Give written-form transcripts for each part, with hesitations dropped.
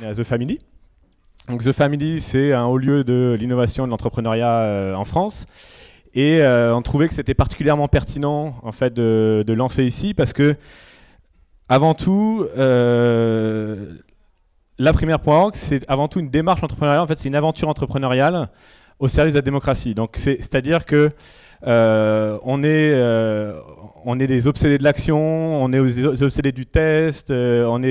The Family. Donc The Family, c'est un haut lieu de l'innovation et de l'entrepreneuriat en France. Et on trouvait que c'était particulièrement pertinent en fait, de lancer ici parce que, avant tout, laprimaire.org, c'est avant tout une démarche entrepreneuriale. En fait, c'est une aventure entrepreneuriale au service de la démocratie. Donc, c'est-à-dire que on est des obsédés de l'action, on est des obsédés du test, on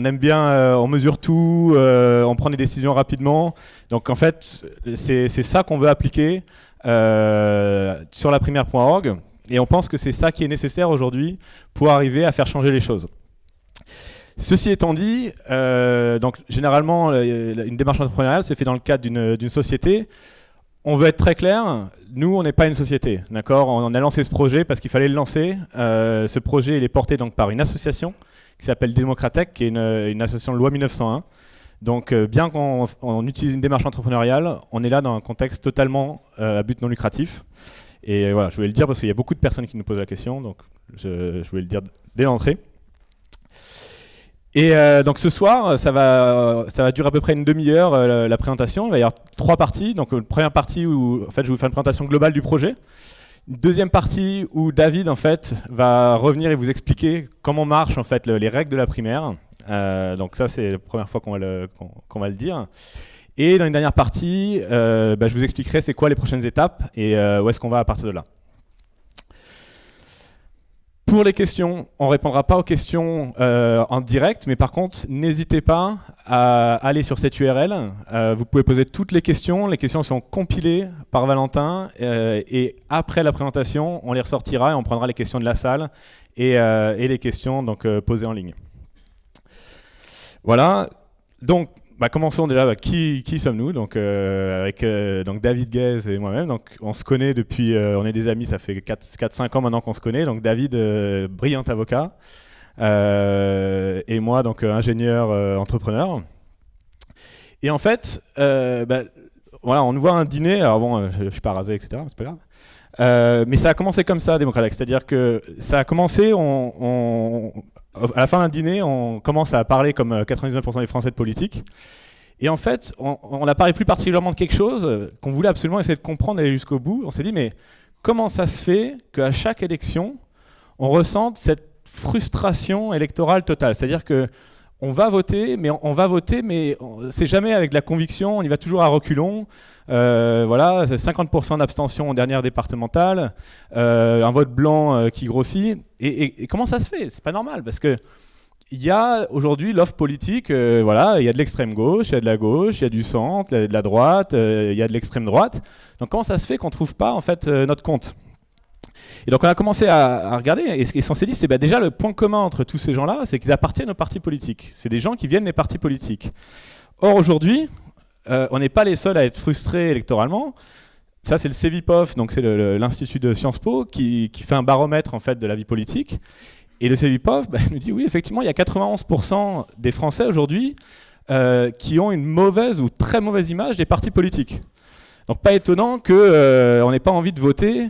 aime bien, on mesure tout, on prend des décisions rapidement. Donc en fait, c'est ça qu'on veut appliquer sur laprimaire.org, et on pense que c'est ça qui est nécessaire aujourd'hui pour arriver à faire changer les choses. Ceci étant dit, donc généralement, une démarche entrepreneuriale, c'est fait dans le cadre d'une société. On veut être très clair, nous on n'est pas une société, d'accord? On a lancé ce projet parce qu'il fallait le lancer. Ce projet il est porté donc par une association qui s'appelle Démocratech, qui est une association de loi 1901. Donc bien qu'on utilise une démarche entrepreneuriale, on est là dans un contexte totalement à but non lucratif. Et voilà, je voulais le dire parce qu'il y a beaucoup de personnes qui nous posent la question, donc je voulais le dire dès l'entrée. Et donc ce soir, ça va durer à peu près une demi-heure la présentation. Il va y avoir 3 parties. Donc une première partie où en fait, je vais vous faire une présentation globale du projet. Une deuxième partie où David en fait, va revenir et vous expliquer comment marchent en fait, les règles de la primaire. Donc ça, c'est la première fois qu'on va le dire. Et dans une dernière partie, je vous expliquerai c'est quoi les prochaines étapes et où est-ce qu'on va à partir de là. Pour les questions, on ne répondra pas aux questions en direct, mais par contre, n'hésitez pas à aller sur cette URL. Vous pouvez poser toutes les questions. Les questions sont compilées par Valentin et après la présentation, on les ressortira et on prendra les questions de la salle et les questions donc, posées en ligne. Voilà. Donc, commençons déjà. Qui sommes-nous? Donc, avec donc David Guez et moi-même. Donc, on se connaît depuis, on est des amis, ça fait 4-5 ans maintenant qu'on se connaît. Donc, David, brillant avocat, et moi, donc ingénieur entrepreneur. Et en fait, voilà, on nous voit à un dîner. Alors bon, je suis pas rasé, etc. C'est pas grave. Mais ça a commencé comme ça, Démocratech. C'est-à-dire que ça a commencé, à la fin d'un dîner, on commence à parler comme 99% des Français de politique. Et en fait, on a parlé plus particulièrement de quelque chose qu'on voulait absolument essayer de comprendre et aller jusqu'au bout. On s'est dit, mais comment ça se fait qu'à chaque élection, on ressente cette frustration électorale totale? C'est-à-dire que on va voter, mais c'est jamais avec de la conviction, on y va toujours à reculons. Voilà, c'est 50% d'abstention en dernière départementale, un vote blanc qui grossit. Et comment ça se fait? C'est pas normal, parce que il y a aujourd'hui l'offre politique, voilà, il y a de l'extrême gauche, il y a de la gauche, il y a du centre, il y a de la droite, il y a de l'extrême droite. Donc comment ça se fait qu'on ne trouve pas en fait notre compte? Et donc on a commencé à regarder, et ce qu'on s'est dit, c'est déjà le point commun entre tous ces gens-là, c'est qu'ils appartiennent aux partis politiques. C'est des gens qui viennent des partis politiques. Or aujourd'hui, on n'est pas les seuls à être frustrés électoralement. Ça, c'est le CEVIPOF, donc c'est l'Institut de Sciences Po, qui fait un baromètre en fait, de la vie politique. Et le CEVIPOF nous dit, oui, effectivement, il y a 91% des Français aujourd'hui qui ont une mauvaise ou très mauvaise image des partis politiques. Donc pas étonnant qu'on n'ait pas envie de voter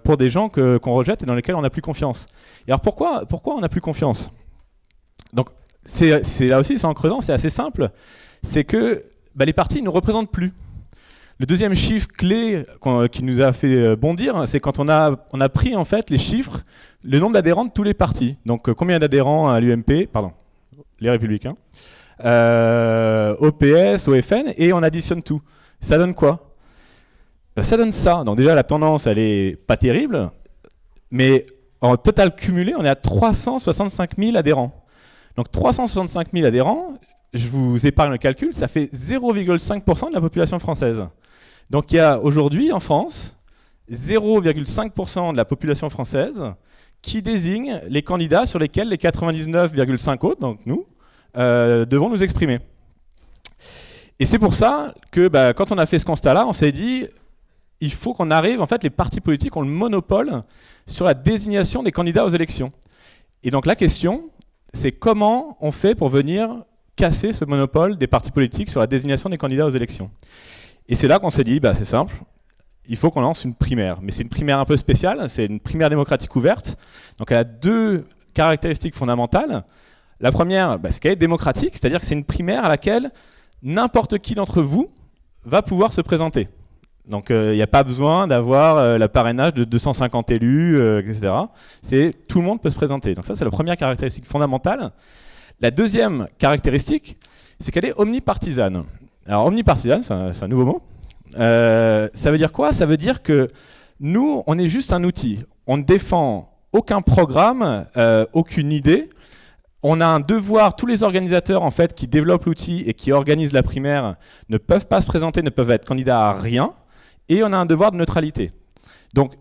pour des gens qu'on rejette et dans lesquels on n'a plus confiance. Et alors pourquoi on n'a plus confiance? Donc c'est là aussi, c'est en creusant, c'est assez simple. C'est que les partis ne nous représentent plus. Le deuxième chiffre clé qui nous a fait bondir, c'est quand on a pris en fait les chiffres, le nombre d'adhérents de tous les partis. Donc combien d'adhérents à l'UMP, pardon, les Républicains, au PS, au FN, et on additionne tout. Ça donne quoi? Ça donne ça. Donc déjà la tendance elle est pas terrible, mais en total cumulé on est à 365 000 adhérents. Donc 365 000 adhérents, je vous épargne le calcul, ça fait 0,5% de la population française. Donc il y a aujourd'hui en France 0,5% de la population française qui désigne les candidats sur lesquels les 99,5 autres, donc nous, devons nous exprimer. Et c'est pour ça que quand on a fait ce constat-là, on s'est dit il faut qu'on arrive, en fait les partis politiques ont le monopole sur la désignation des candidats aux élections. Et donc la question, c'est comment on fait pour venir casser ce monopole des partis politiques sur la désignation des candidats aux élections. Et c'est là qu'on s'est dit, c'est simple, il faut qu'on lance une primaire. Mais c'est une primaire un peu spéciale, c'est une primaire démocratique ouverte. Donc elle a 2 caractéristiques fondamentales. La première, c'est qu'elle est démocratique, c'est-à-dire que c'est une primaire à laquelle n'importe qui d'entre vous va pouvoir se présenter. Donc il n'y a pas besoin d'avoir le parrainage de 250 élus, etc. Tout le monde peut se présenter. Donc ça, c'est la première caractéristique fondamentale. La deuxième caractéristique, c'est qu'elle est omnipartisane. Alors omnipartisane, c'est un nouveau mot. Ça veut dire quoi? Ça veut dire que nous, on est juste un outil. On ne défend aucun programme, aucune idée. On a un devoir, tous les organisateurs en fait, qui développent l'outil et qui organisent la primaire ne peuvent pas se présenter, ne peuvent être candidats à rien. Et on a un devoir de neutralité. Donc,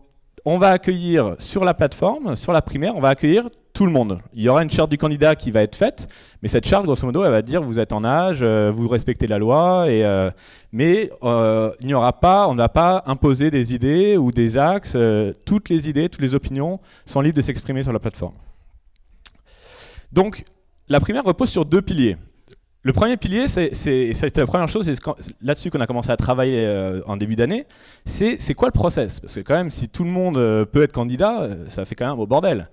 on va accueillir sur la plateforme, sur la primaire, on va accueillir tout le monde. Il y aura une charte du candidat qui va être faite, mais cette charte, grosso modo, elle va dire vous êtes en âge, vous respectez la loi, mais il n'y aura pas, on ne va pas imposer des idées ou des axes. Toutes les idées, toutes les opinions sont libres de s'exprimer sur la plateforme. Donc, la primaire repose sur deux piliers. Le premier pilier, c'était la première chose, c'est là-dessus qu'on a commencé à travailler en début d'année, c'est quoi le process? Parce que quand même, si tout le monde peut être candidat, ça fait quand même au bordel.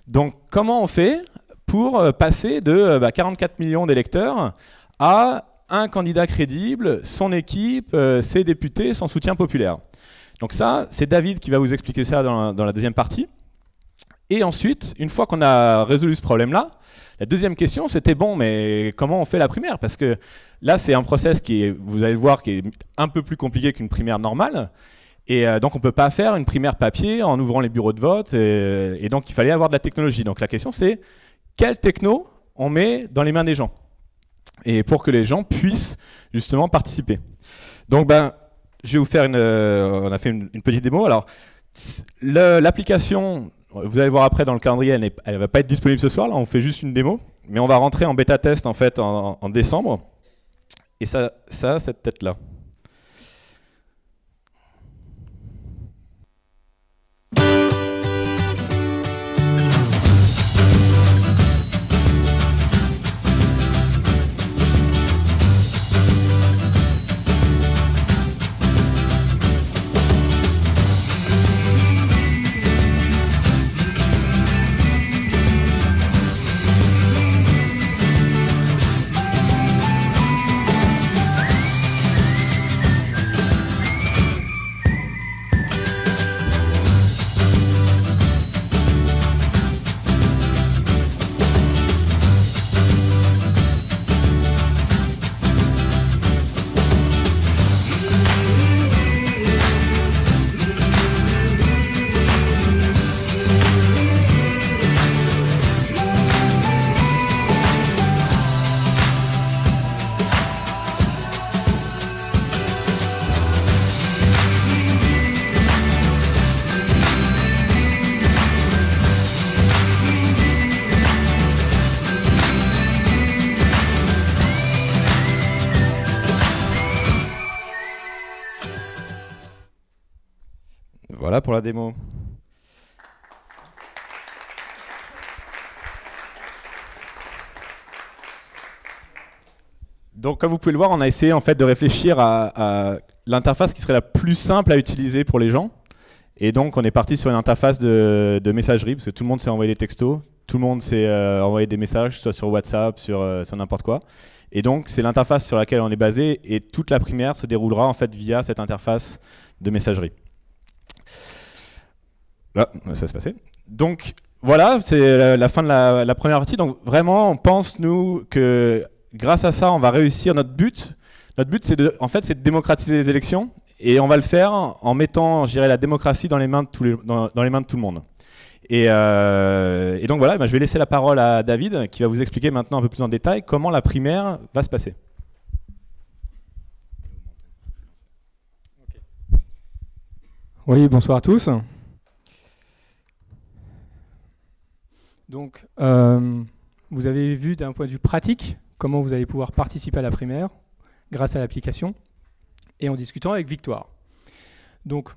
Donc, comment on fait pour passer de 44 millions d'électeurs à un candidat crédible, son équipe, ses députés, son soutien populaire? Donc ça, c'est David qui va vous expliquer ça dans la deuxième partie. Et ensuite, une fois qu'on a résolu ce problème-là, la deuxième question, c'était bon, mais comment on fait la primaire? Parce que là, c'est un process qui est, vous allez le voir, qui est un peu plus compliqué qu'une primaire normale. Et donc, on ne peut pas faire une primaire papier en ouvrant les bureaux de vote. Et donc, il fallait avoir de la technologie. Donc, la question, c'est quelle techno on met dans les mains des gens? Et pour que les gens puissent justement participer. Donc, je vais vous faire on a fait une petite démo. Alors, l'application... Vous allez voir après dans le calendrier, elle ne va pas être disponible ce soir. Là, on fait juste une démo. Mais on va rentrer en bêta test en fait en décembre. Et ça a cette tête-là. Voilà pour la démo. Donc, comme vous pouvez le voir, on a essayé en fait de réfléchir à l'interface qui serait la plus simple à utiliser pour les gens. Et donc, on est parti sur une interface de messagerie, parce que tout le monde s'est envoyé des textos, tout le monde s'est envoyé des messages, soit sur WhatsApp, sur n'importe quoi. Et donc, c'est l'interface sur laquelle on est basé, et toute la primaire se déroulera en fait via cette interface de messagerie. Là, ça s'est passé. Donc, voilà, c'est la fin de la première partie. Donc, vraiment, on pense, nous, que grâce à ça, on va réussir notre but. Notre but, c'est de démocratiser les élections. Et on va le faire en mettant, je dirais, la démocratie dans les mains de, dans les mains de tout le monde. Et donc, voilà, je vais laisser la parole à David, qui va vous expliquer maintenant un peu plus en détail comment la primaire va se passer. Oui, bonsoir à tous. Donc, vous avez vu d'un point de vue pratique comment vous allez pouvoir participer à la primaire grâce à l'application et en discutant avec Victoire. Donc,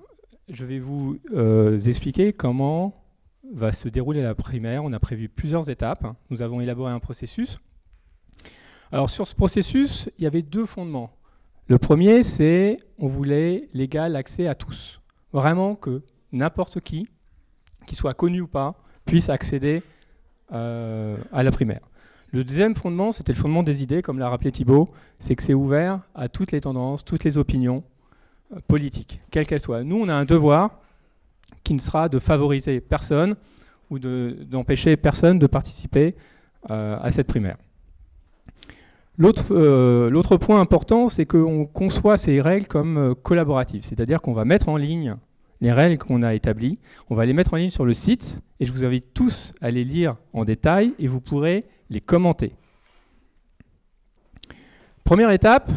je vais vous expliquer comment va se dérouler la primaire. On a prévu plusieurs étapes. Nous avons élaboré un processus. Alors, sur ce processus, il y avait deux fondements. Le premier, c'est on voulait l'égal accès à tous. Vraiment que n'importe qui soit connu ou pas, puisse accéder à la primaire. Le deuxième fondement, c'était le fondement des idées, comme l'a rappelé Thibaut, c'est que c'est ouvert à toutes les tendances, toutes les opinions politiques, quelles qu'elles soient. Nous, on a un devoir qui ne sera de favoriser personne ou d'empêcher personne de participer à cette primaire. L'autre point important, c'est qu'on conçoit ces règles comme collaboratives, c'est-à-dire qu'on va mettre en ligne les règles qu'on a établies, on va les mettre en ligne sur le site, et je vous invite tous à les lire en détail, et vous pourrez les commenter. Première étape,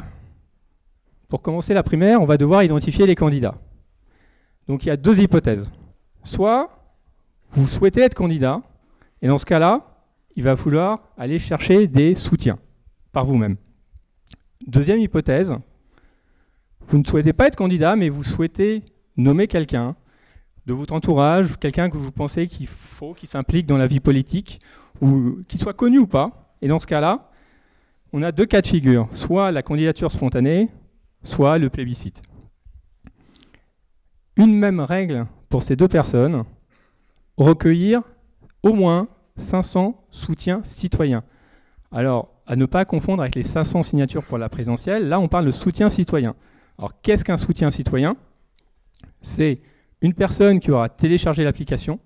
pour commencer la primaire, on va devoir identifier les candidats. Donc il y a deux hypothèses. Soit vous souhaitez être candidat, et dans ce cas-là, il va falloir aller chercher des soutiens par vous-même. Deuxième hypothèse, vous ne souhaitez pas être candidat, mais vous souhaitez nommer quelqu'un de votre entourage, quelqu'un que vous pensez qu'il s'implique dans la vie politique, ou qu'il soit connu ou pas. Et dans ce cas-là, on a deux cas de figure, soit la candidature spontanée, soit le plébiscite. Une même règle pour ces deux personnes, recueillir au moins 500 soutiens citoyens. Alors, à ne pas confondre avec les 500 signatures pour la présidentielle, là on parle de soutien citoyen. Alors, qu'est-ce qu'un soutien citoyen ? C'est une personne qui aura téléchargé l'application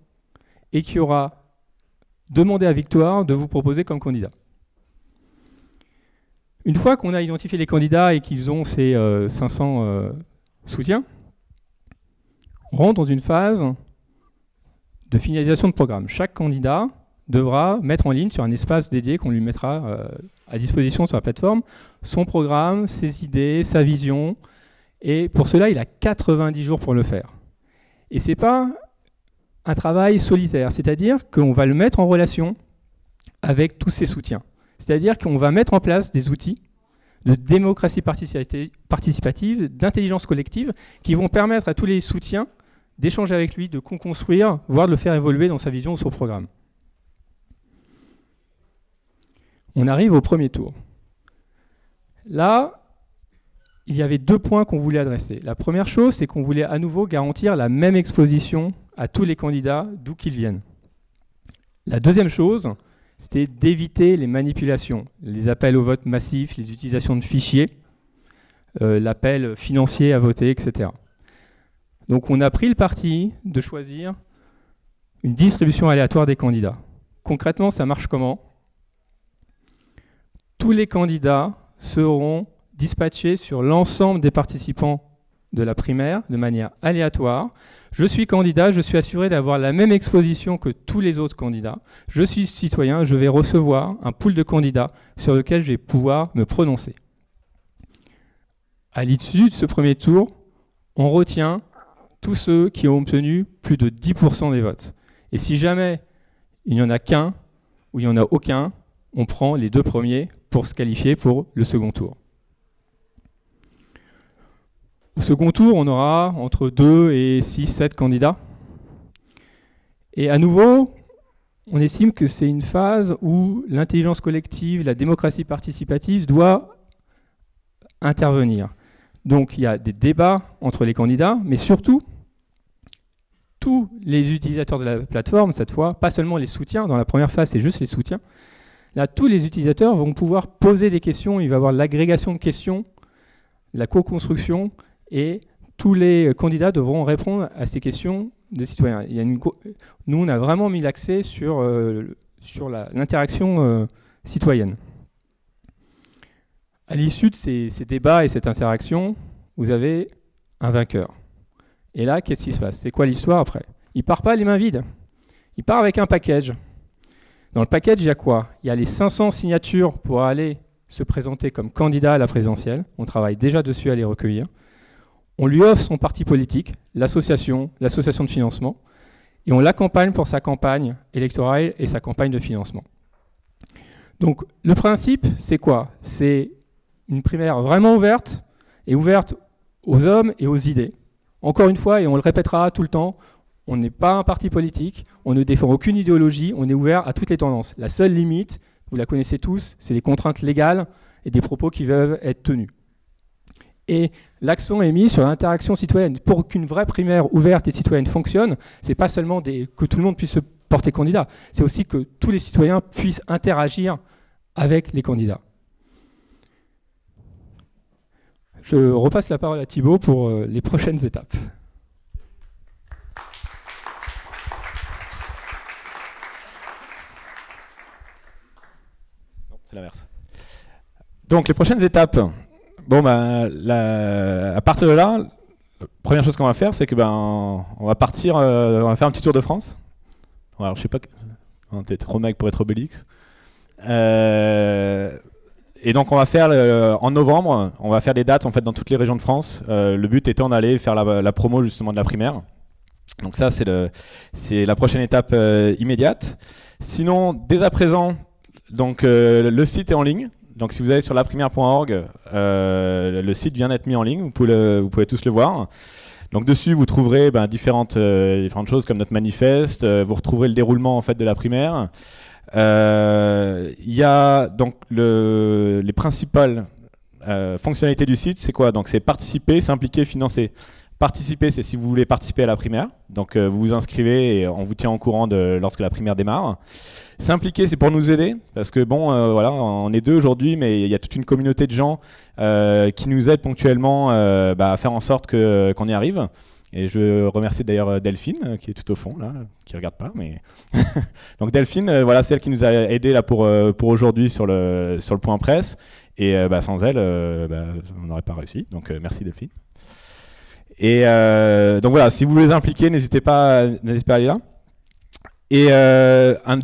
et qui aura demandé à Victoire de vous proposer comme candidat. Une fois qu'on a identifié les candidats et qu'ils ont ces 500 soutiens, on rentre dans une phase de finalisation de programme. Chaque candidat devra mettre en ligne sur un espace dédié qu'on lui mettra à disposition sur la plateforme son programme, ses idées, sa vision. Et pour cela, il a 90 jours pour le faire. Et ce n'est pas un travail solitaire, c'est-à-dire qu'on va le mettre en relation avec tous ses soutiens. C'est-à-dire qu'on va mettre en place des outils de démocratie participative, d'intelligence collective, qui vont permettre à tous les soutiens d'échanger avec lui, de co-construire, voire de le faire évoluer dans sa vision ou son programme. On arrive au premier tour. Là, il y avait deux points qu'on voulait adresser. La première chose, c'est qu'on voulait à nouveau garantir la même exposition à tous les candidats, d'où qu'ils viennent. La deuxième chose, c'était d'éviter les manipulations, les appels au vote massif, les utilisations de fichiers, l'appel financier à voter, etc. Donc on a pris le parti de choisir une distribution aléatoire des candidats. Concrètement, ça marche comment ? Tous les candidats seront dispatchés sur l'ensemble des participants de la primaire de manière aléatoire. Je suis candidat, je suis assuré d'avoir la même exposition que tous les autres candidats. Je suis citoyen, je vais recevoir un pool de candidats sur lequel je vais pouvoir me prononcer. À l'issue de ce premier tour, on retient tous ceux qui ont obtenu plus de 10% des votes. Et si jamais il n'y en a qu'un ou il n'y en a aucun, on prend les deux premiers pour se qualifier pour le second tour. Au second tour, on aura entre 2 et 6, 7 candidats. Et à nouveau, on estime que c'est une phase où l'intelligence collective, la démocratie participative doit intervenir. Donc il y a des débats entre les candidats, mais surtout, tous les utilisateurs de la plateforme, cette fois, pas seulement les soutiens, dans la première phase c'est juste les soutiens, là tous les utilisateurs vont pouvoir poser des questions, il va y avoir l'agrégation de questions, la co-construction, et tous les candidats devront répondre à ces questions des citoyens. Nous, on a vraiment mis l'accent sur l'interaction citoyenne. À l'issue de ces débats et cette interaction, vous avez un vainqueur. Et là, qu'est-ce qui se passe? C'est quoi l'histoire après? Il ne part pas les mains vides. Il part avec un package. Dans le package, il y a quoi? Il y a les 500 signatures pour aller se présenter comme candidat à la présidentielle. On travaille déjà dessus à les recueillir. On lui offre son parti politique, l'association de financement, et on l'accompagne pour sa campagne électorale et sa campagne de financement. Donc le principe, c'est quoi? C'est une primaire vraiment ouverte, et ouverte aux hommes et aux idées. Encore une fois, et on le répétera tout le temps, on n'est pas un parti politique, on ne défend aucune idéologie, on est ouvert à toutes les tendances. La seule limite, vous la connaissez tous, c'est les contraintes légales et des propos qui peuvent être tenus. Et l'accent est mis sur l'interaction citoyenne. Pour qu'une vraie primaire ouverte et citoyenne fonctionne, c'est pas seulement que tout le monde puisse se porter candidat, c'est aussi que tous les citoyens puissent interagir avec les candidats. Je repasse la parole à Thibaut pour les prochaines étapes. C'est l'inverse. Donc les prochaines étapes. Bon, bah, à partir de là, la première chose qu'on va faire, c'est que on va partir, on va faire un petit tour de France. Alors, je sais pas, on est trop mec pour être Obélix. Et donc on va faire en novembre, on va faire des dates en fait dans toutes les régions de France. Le but étant d'aller faire la promo justement de la primaire. Donc ça c'est la prochaine étape immédiate. Sinon dès à présent, donc le site est en ligne. Donc si vous allez sur laprimaire.org, le site vient d'être mis en ligne. Vous pouvez tous le voir. Donc dessus vous trouverez différentes choses comme notre manifeste. Vous retrouverez le déroulement en fait de la primaire. Il y a donc les principales fonctionnalités du site, c'est quoi? Donc c'est participer, s'impliquer, financer. Participer, c'est si vous voulez participer à la primaire, donc vous vous inscrivez et on vous tient au courant lorsque la primaire démarre. S'impliquer, c'est pour nous aider, parce que voilà, on est 2 aujourd'hui, mais il y a toute une communauté de gens qui nous aident ponctuellement à faire en sorte qu'on y arrive. Et je remercie d'ailleurs Delphine, qui est tout au fond, là, qui ne regarde pas. Mais donc Delphine, voilà, c'est elle qui nous a aidés là, pour aujourd'hui sur le point presse. Et sans elle, on n'aurait pas réussi. Donc merci Delphine. Et donc voilà, si vous voulez les impliquer, n'hésitez pas à aller là. Et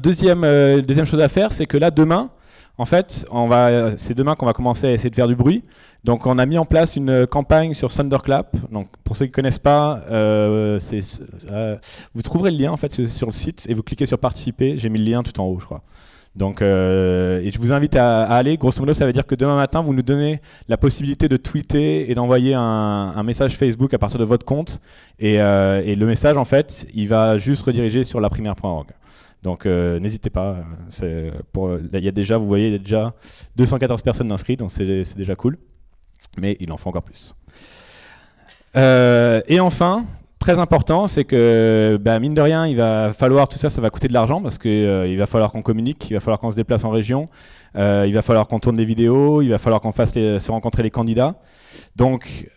deuxième chose à faire, c'est que là, demain, en fait, c'est demain qu'on va commencer à essayer de faire du bruit. Donc on a mis en place une campagne sur Thunderclap. Donc pour ceux qui ne connaissent pas, vous trouverez le lien en fait sur le site et vous cliquez sur participer. J'ai mis le lien tout en haut, je crois. Donc, et je vous invite à aller. Grosso modo, ça veut dire que demain matin, vous nous donnez la possibilité de tweeter et d'envoyer un message Facebook à partir de votre compte. Et le message, en fait, il va juste rediriger sur laprimaire.org. Donc n'hésitez pas. Il y a déjà, vous voyez, il y a déjà 214 personnes inscrites, donc c'est déjà cool. Mais il en faut encore plus. Et enfin, très important, c'est que mine de rien, il va falloir, tout ça, ça va coûter de l'argent parce qu'il va falloir qu'on communique, il va falloir qu'on se déplace en région, il va falloir qu'on tourne des vidéos, il va falloir qu'on fasse se rencontrer les candidats. Donc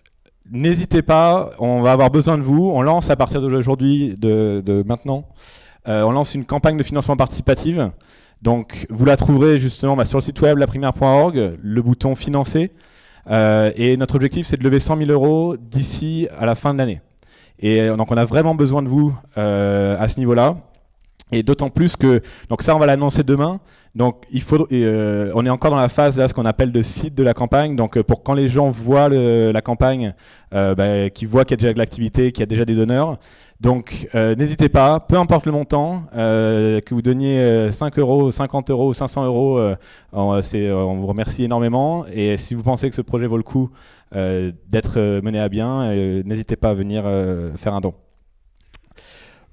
n'hésitez pas, on va avoir besoin de vous. On lance à partir d'aujourd'hui, de maintenant, on lance une campagne de financement participative. Donc vous la trouverez justement sur le site web laprimaire.org, le bouton financer. Et notre objectif, c'est de lever 100 000 € d'ici à la fin de l'année. Et donc, on a vraiment besoin de vous à ce niveau-là. Et d'autant plus que, donc ça, on va l'annoncer demain. Donc, on est encore dans la phase là, ce qu'on appelle de site de la campagne. Donc, pour quand les gens voient la campagne, qu'ils voient qu'il y a déjà de l'activité, qu'il y a déjà des donneurs. Donc, n'hésitez pas, peu importe le montant, que vous donniez 5 €, 50 € ou 500 €, on vous remercie énormément. Et si vous pensez que ce projet vaut le coup d'être mené à bien, n'hésitez pas à venir faire un don.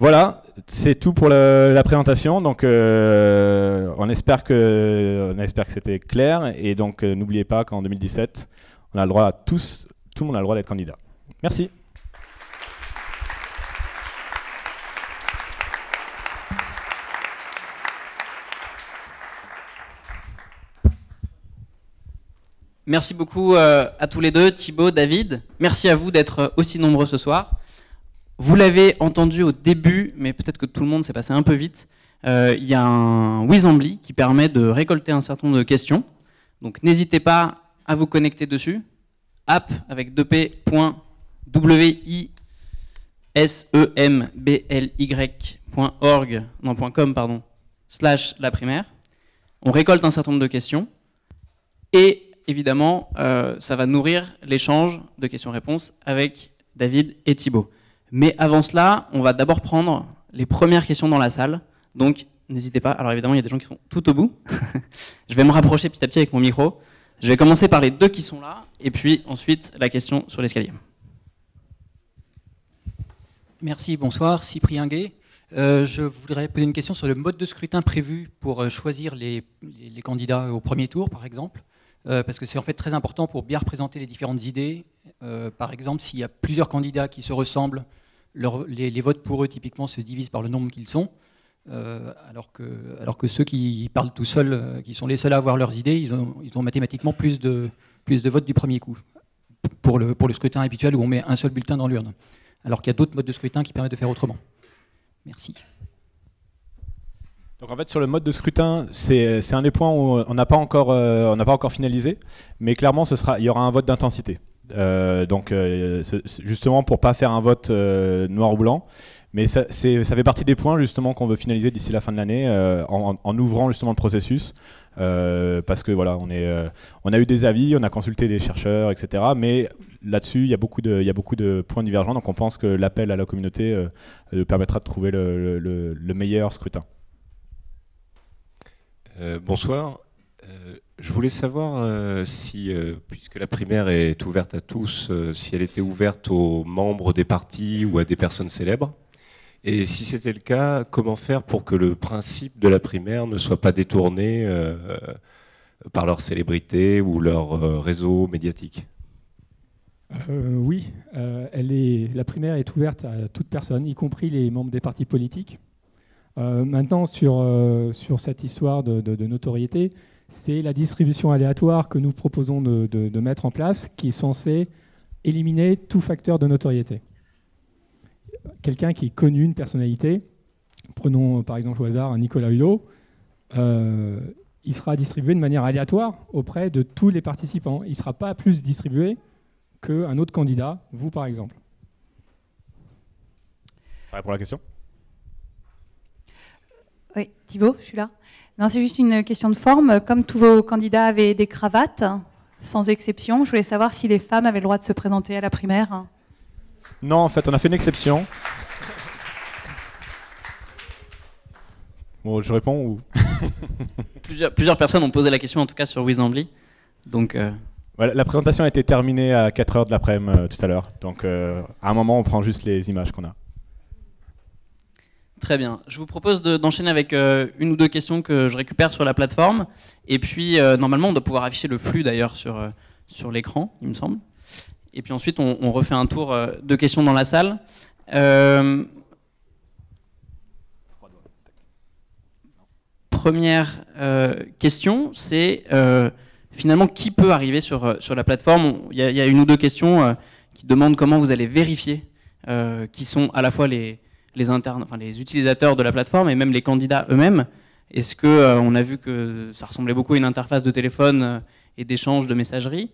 Voilà, c'est tout pour la présentation. Donc, on espère que c'était clair. Et donc, n'oubliez pas qu'en 2017, on a le droit tout le monde a le droit d'être candidat. Merci. Merci beaucoup à tous les deux, Thibaut, David. Merci à vous d'être aussi nombreux ce soir. Vous l'avez entendu au début, mais peut-être que tout le monde s'est passé un peu vite. Il y a un Wizambly qui permet de récolter un certain nombre de questions. Donc n'hésitez pas à vous connecter dessus. App avec 2p.wisembly.org, non, .com, pardon, /laprimaire. On récolte un certain nombre de questions. Et évidemment, ça va nourrir l'échange de questions-réponses avec David et Thibaut. Mais avant cela, on va d'abord prendre les premières questions dans la salle. Donc, n'hésitez pas. Alors évidemment, il y a des gens qui sont tout au bout. Je vais me rapprocher petit à petit avec mon micro. Je vais commencer par les 2 qui sont là, et puis ensuite la question sur l'escalier. Merci, bonsoir. Cyprien Gay. Je voudrais poser une question sur le mode de scrutin prévu pour choisir les candidats au premier tour, par exemple. Parce que c'est en fait très important pour bien représenter les différentes idées. Par exemple, s'il y a plusieurs candidats qui se ressemblent, les votes pour eux typiquement se divisent par le nombre qu'ils sont. alors que ceux qui parlent tout seuls, qui sont les seuls à avoir leurs idées, ils ont mathématiquement plus de votes du premier coup, pour le scrutin habituel où on met un seul bulletin dans l'urne, alors qu'il y a d'autres modes de scrutin qui permettent de faire autrement. Merci. Donc en fait sur le mode de scrutin, c'est un des points où on n'a pas encore finalisé, mais clairement il y aura un vote d'intensité. Justement pour pas faire un vote noir ou blanc, mais ça fait partie des points justement qu'on veut finaliser d'ici la fin de l'année en ouvrant justement le processus, parce que voilà, on a eu des avis, on a consulté des chercheurs, etc. Mais là-dessus, il y a beaucoup de points divergents, donc on pense que l'appel à la communauté permettra de trouver le meilleur scrutin. Bonsoir. Je voulais savoir si, puisque la primaire est ouverte à tous, si elle était ouverte aux membres des partis ou à des personnes célèbres. Et si c'était le cas, comment faire pour que le principe de la primaire ne soit pas détourné par leur célébrité ou leur réseau médiatique? Oui, la primaire est ouverte à toute personne, y compris les membres des partis politiques. Maintenant, sur cette histoire de notoriété, c'est la distribution aléatoire que nous proposons de mettre en place qui est censée éliminer tout facteur de notoriété. Quelqu'un qui est connu, une personnalité, prenons par exemple au hasard un Nicolas Hulot, il sera distribué de manière aléatoire auprès de tous les participants. Il ne sera pas plus distribué qu'un autre candidat, vous par exemple. Ça répond à la question ? Oui, Thibaut, je suis là. Non, c'est juste une question de forme. Comme tous vos candidats avaient des cravates, sans exception, je voulais savoir si les femmes avaient le droit de se présenter à la primaire. Non, en fait, on a fait une exception. Bon, je réponds ou... Plusieurs personnes ont posé la question, en tout cas sur Wisambly. Donc, ouais, la présentation a été terminée à 4h de l'après-midi tout à l'heure. Donc, à un moment, on prend juste les images qu'on a. Très bien. Je vous propose d'enchaîner avec une ou deux questions que je récupère sur la plateforme. Et puis, normalement, on doit pouvoir afficher le flux d'ailleurs sur l'écran, il me semble. Et puis ensuite, on refait un tour de questions dans la salle. Première question, c'est finalement qui peut arriver sur la plateforme. Il y a une ou deux questions qui demandent comment vous allez vérifier qui sont à la fois les internes, enfin les utilisateurs de la plateforme et même les candidats eux-mêmes. Est-ce que on a vu que ça ressemblait beaucoup à une interface de téléphone et d'échange de messagerie.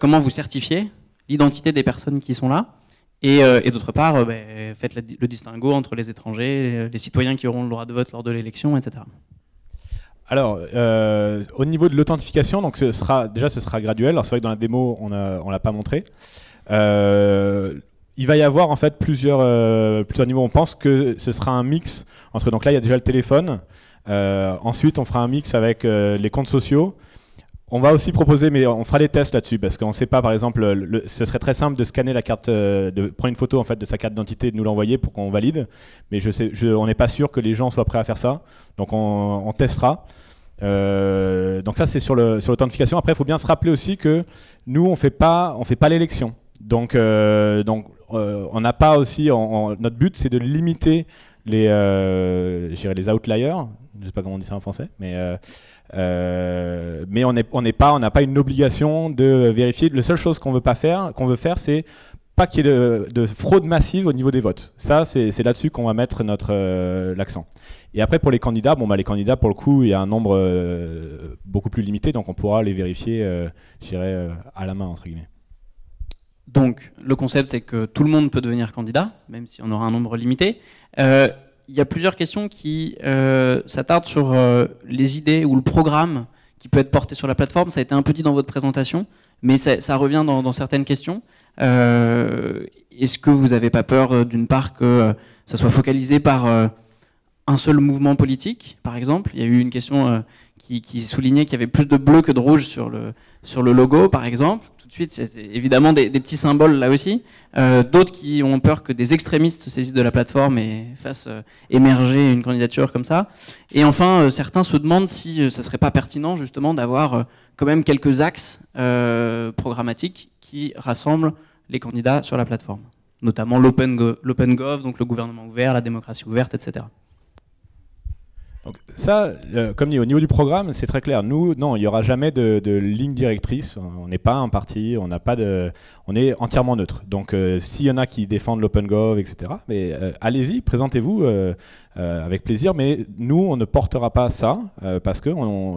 Comment vous certifiez l'identité des personnes qui sont là et d'autre part, faites le distinguo entre les étrangers, les citoyens qui auront le droit de vote lors de l'élection, etc. Alors, au niveau de l'authentification, donc ce sera graduel. Alors c'est vrai que dans la démo, on l'a pas montré. Il va y avoir en fait plusieurs niveaux. On pense que ce sera un mix entre. Donc là, il y a déjà le téléphone. Ensuite, on fera un mix avec les comptes sociaux. On va aussi proposer, mais on fera des tests là-dessus parce qu'on ne sait pas, par exemple, ce serait très simple de scanner la carte, de prendre une photo en fait de sa carte d'identité et de nous l'envoyer pour qu'on valide. Mais on n'est pas sûr que les gens soient prêts à faire ça. Donc on testera. Donc ça c'est sur l'authentification. Après, il faut bien se rappeler aussi que nous on fait pas l'élection. Donc on n'a pas aussi. Notre but c'est de limiter les outliers. Je ne sais pas comment on dit ça en français, mais on n'a pas une obligation de vérifier. La seule chose qu'on veut faire, c'est pas qu'il y ait de fraude massive au niveau des votes. Ça, c'est là-dessus qu'on va mettre l'accent. Et après, pour les candidats, les candidats, pour le coup, il y a un nombre beaucoup plus limité, donc on pourra les vérifier, à la main, entre guillemets. Donc, le concept, c'est que tout le monde peut devenir candidat, même si on aura un nombre limité. Il y a plusieurs questions qui s'attardent sur les idées ou le programme qui peut être porté sur la plateforme. Ça a été un peu dit dans votre présentation, mais ça revient dans certaines questions. Est-ce que vous n'avez pas peur, d'une part, que ça soit focalisé par un seul mouvement politique, par exemple? Il y a eu une question qui soulignait qu'il y avait plus de bleu que de rouge sur le logo, par exemple. Tout de suite, c'est évidemment des petits symboles là aussi. D'autres qui ont peur que des extrémistes se saisissent de la plateforme et fassent émerger une candidature comme ça. Et enfin, certains se demandent si ça serait pas pertinent justement d'avoir quand même quelques axes programmatiques qui rassemblent les candidats sur la plateforme, notamment l'open gov, donc le gouvernement ouvert, la démocratie ouverte, etc. Donc ça, comme dit, au niveau du programme, c'est très clair. Nous, non, il n'y aura jamais de ligne directrice. On n'est pas un parti, on est entièrement neutre. Donc s'il y en a qui défendent l'OpenGov, etc., mais allez-y, présentez-vous avec plaisir. Mais nous, on ne portera pas ça parce que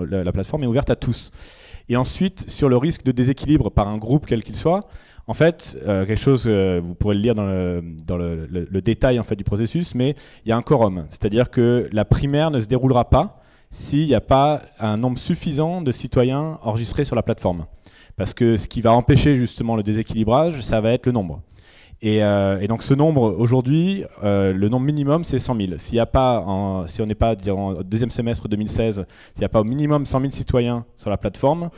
la plateforme est ouverte à tous. Et ensuite, sur le risque de déséquilibre par un groupe quel qu'il soit, en fait, quelque chose, vous pourrez le lire dans le détail en fait, du processus, mais il y a un quorum. C'est-à-dire que la primaire ne se déroulera pas s'il n'y a pas un nombre suffisant de citoyens enregistrés sur la plateforme. Parce que ce qui va empêcher justement le déséquilibrage, ça va être le nombre. Et donc ce nombre, aujourd'hui, le nombre minimum, c'est 100 000. Si on n'est pas au deuxième semestre 2016, s'il n'y a pas au minimum 100 000 citoyens sur la plateforme,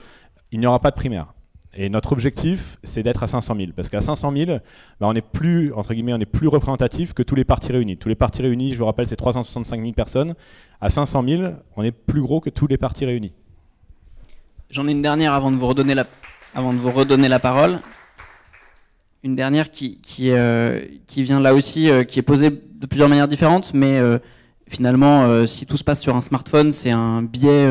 il n'y aura pas de primaire. Et notre objectif, c'est d'être à 500 000. Parce qu'à 500 000, on n'est plus, entre guillemets, on est plus représentatif que tous les partis réunis. Tous les partis réunis, je vous rappelle, c'est 365 000 personnes. À 500 000, on est plus gros que tous les partis réunis. J'en ai une dernière avant de vous redonner la parole. Une dernière qui vient là aussi, qui est posée de plusieurs manières différentes, mais finalement, si tout se passe sur un smartphone, c'est un biais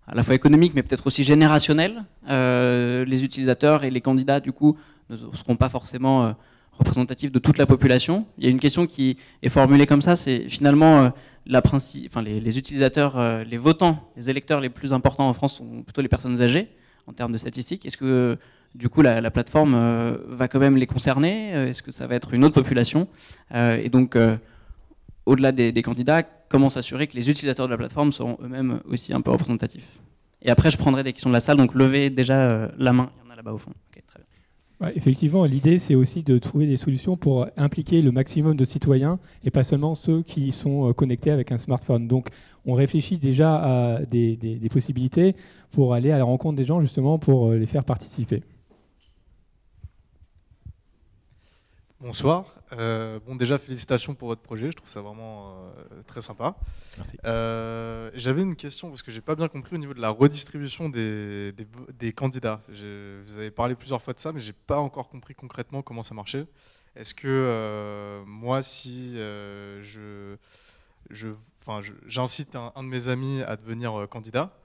à la fois économique, mais peut-être aussi générationnel. Les utilisateurs et les candidats, du coup, ne seront pas forcément représentatifs de toute la population. Il y a une question qui est formulée comme ça, c'est finalement les utilisateurs, les votants, les électeurs les plus importants en France sont plutôt les personnes âgées, en termes de statistiques. Est-ce que du coup la plateforme va quand même les concerner? Est-ce que ça va être une autre population? Et donc, au-delà des candidats, comment s'assurer que les utilisateurs de la plateforme seront eux-mêmes aussi un peu représentatifs? Et après, je prendrai des questions de la salle, donc levez déjà la main. Il y en a là-bas au fond. Okay, très bien. Ouais, effectivement, l'idée, c'est aussi de trouver des solutions pour impliquer le maximum de citoyens et pas seulement ceux qui sont connectés avec un smartphone. Donc, on réfléchit déjà à des possibilités pour aller à la rencontre des gens, justement, pour les faire participer. Bonsoir. Déjà, félicitations pour votre projet. Je trouve ça vraiment très sympa. Merci. J'avais une question parce que j'ai pas bien compris au niveau de la redistribution des candidats. Vous avez parlé plusieurs fois de ça, mais j'ai pas encore compris concrètement comment ça marchait. Est-ce que moi, si j'incite un de mes amis à devenir candidat,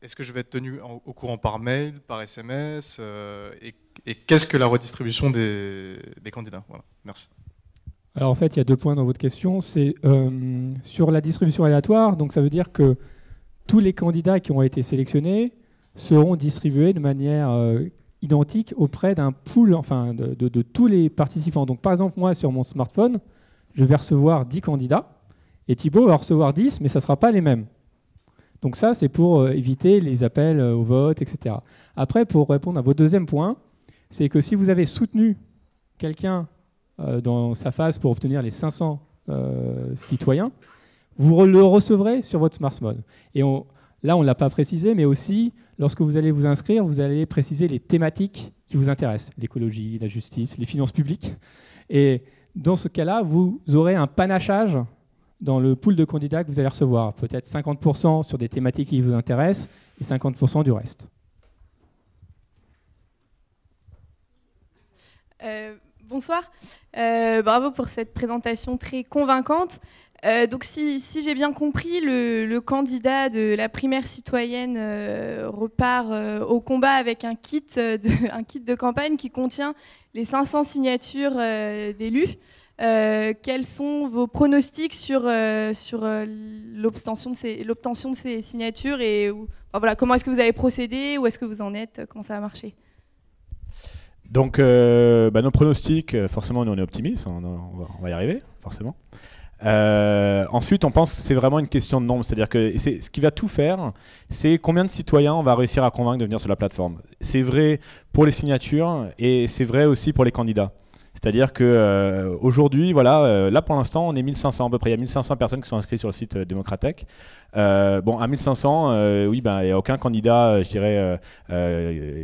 est-ce que je vais être tenu au courant par mail, par SMS et qu'est-ce que la redistribution des candidats? Voilà, merci. Alors en fait, il y a 2 points dans votre question. C'est sur la distribution aléatoire, donc ça veut dire que tous les candidats qui ont été sélectionnés seront distribués de manière identique auprès d'un pool, enfin de tous les participants. Donc par exemple, moi sur mon smartphone, je vais recevoir 10 candidats et Thibaut va recevoir 10, mais ça ne sera pas les mêmes. Donc ça, c'est pour éviter les appels au vote, etc. Après, pour répondre à votre deuxième point, c'est que si vous avez soutenu quelqu'un dans sa phase pour obtenir les 500 citoyens, vous le recevrez sur votre smartphone. Et là, on ne l'a pas précisé, mais aussi, lorsque vous allez vous inscrire, vous allez préciser les thématiques qui vous intéressent, l'écologie, la justice, les finances publiques. Et dans ce cas-là, vous aurez un panachage dans le pool de candidats que vous allez recevoir. Peut-être 50% sur des thématiques qui vous intéressent et 50% du reste. Bonsoir. Bravo pour cette présentation très convaincante. Donc si j'ai bien compris, le candidat de la primaire citoyenne repart au combat avec un kit de campagne qui contient les 500 signatures d'élus. Quels sont vos pronostics sur l'obtention de ces signatures et voilà, comment est-ce que vous avez procédé, où est-ce que vous en êtes, comment ça va marcher? Donc nos pronostics, forcément nous on est optimistes, on va y arriver, forcément. Ensuite, on pense que c'est vraiment une question de nombre, c'est-à-dire que ce qui va tout faire, c'est combien de citoyens on va réussir à convaincre de venir sur la plateforme. C'est vrai pour les signatures et c'est vrai aussi pour les candidats. C'est-à-dire qu'aujourd'hui, là pour l'instant, on est 1500 à peu près. Il y a 1500 personnes qui sont inscrites sur le site Démocratech. À 1500, il n'y a aucun candidat, je dirais,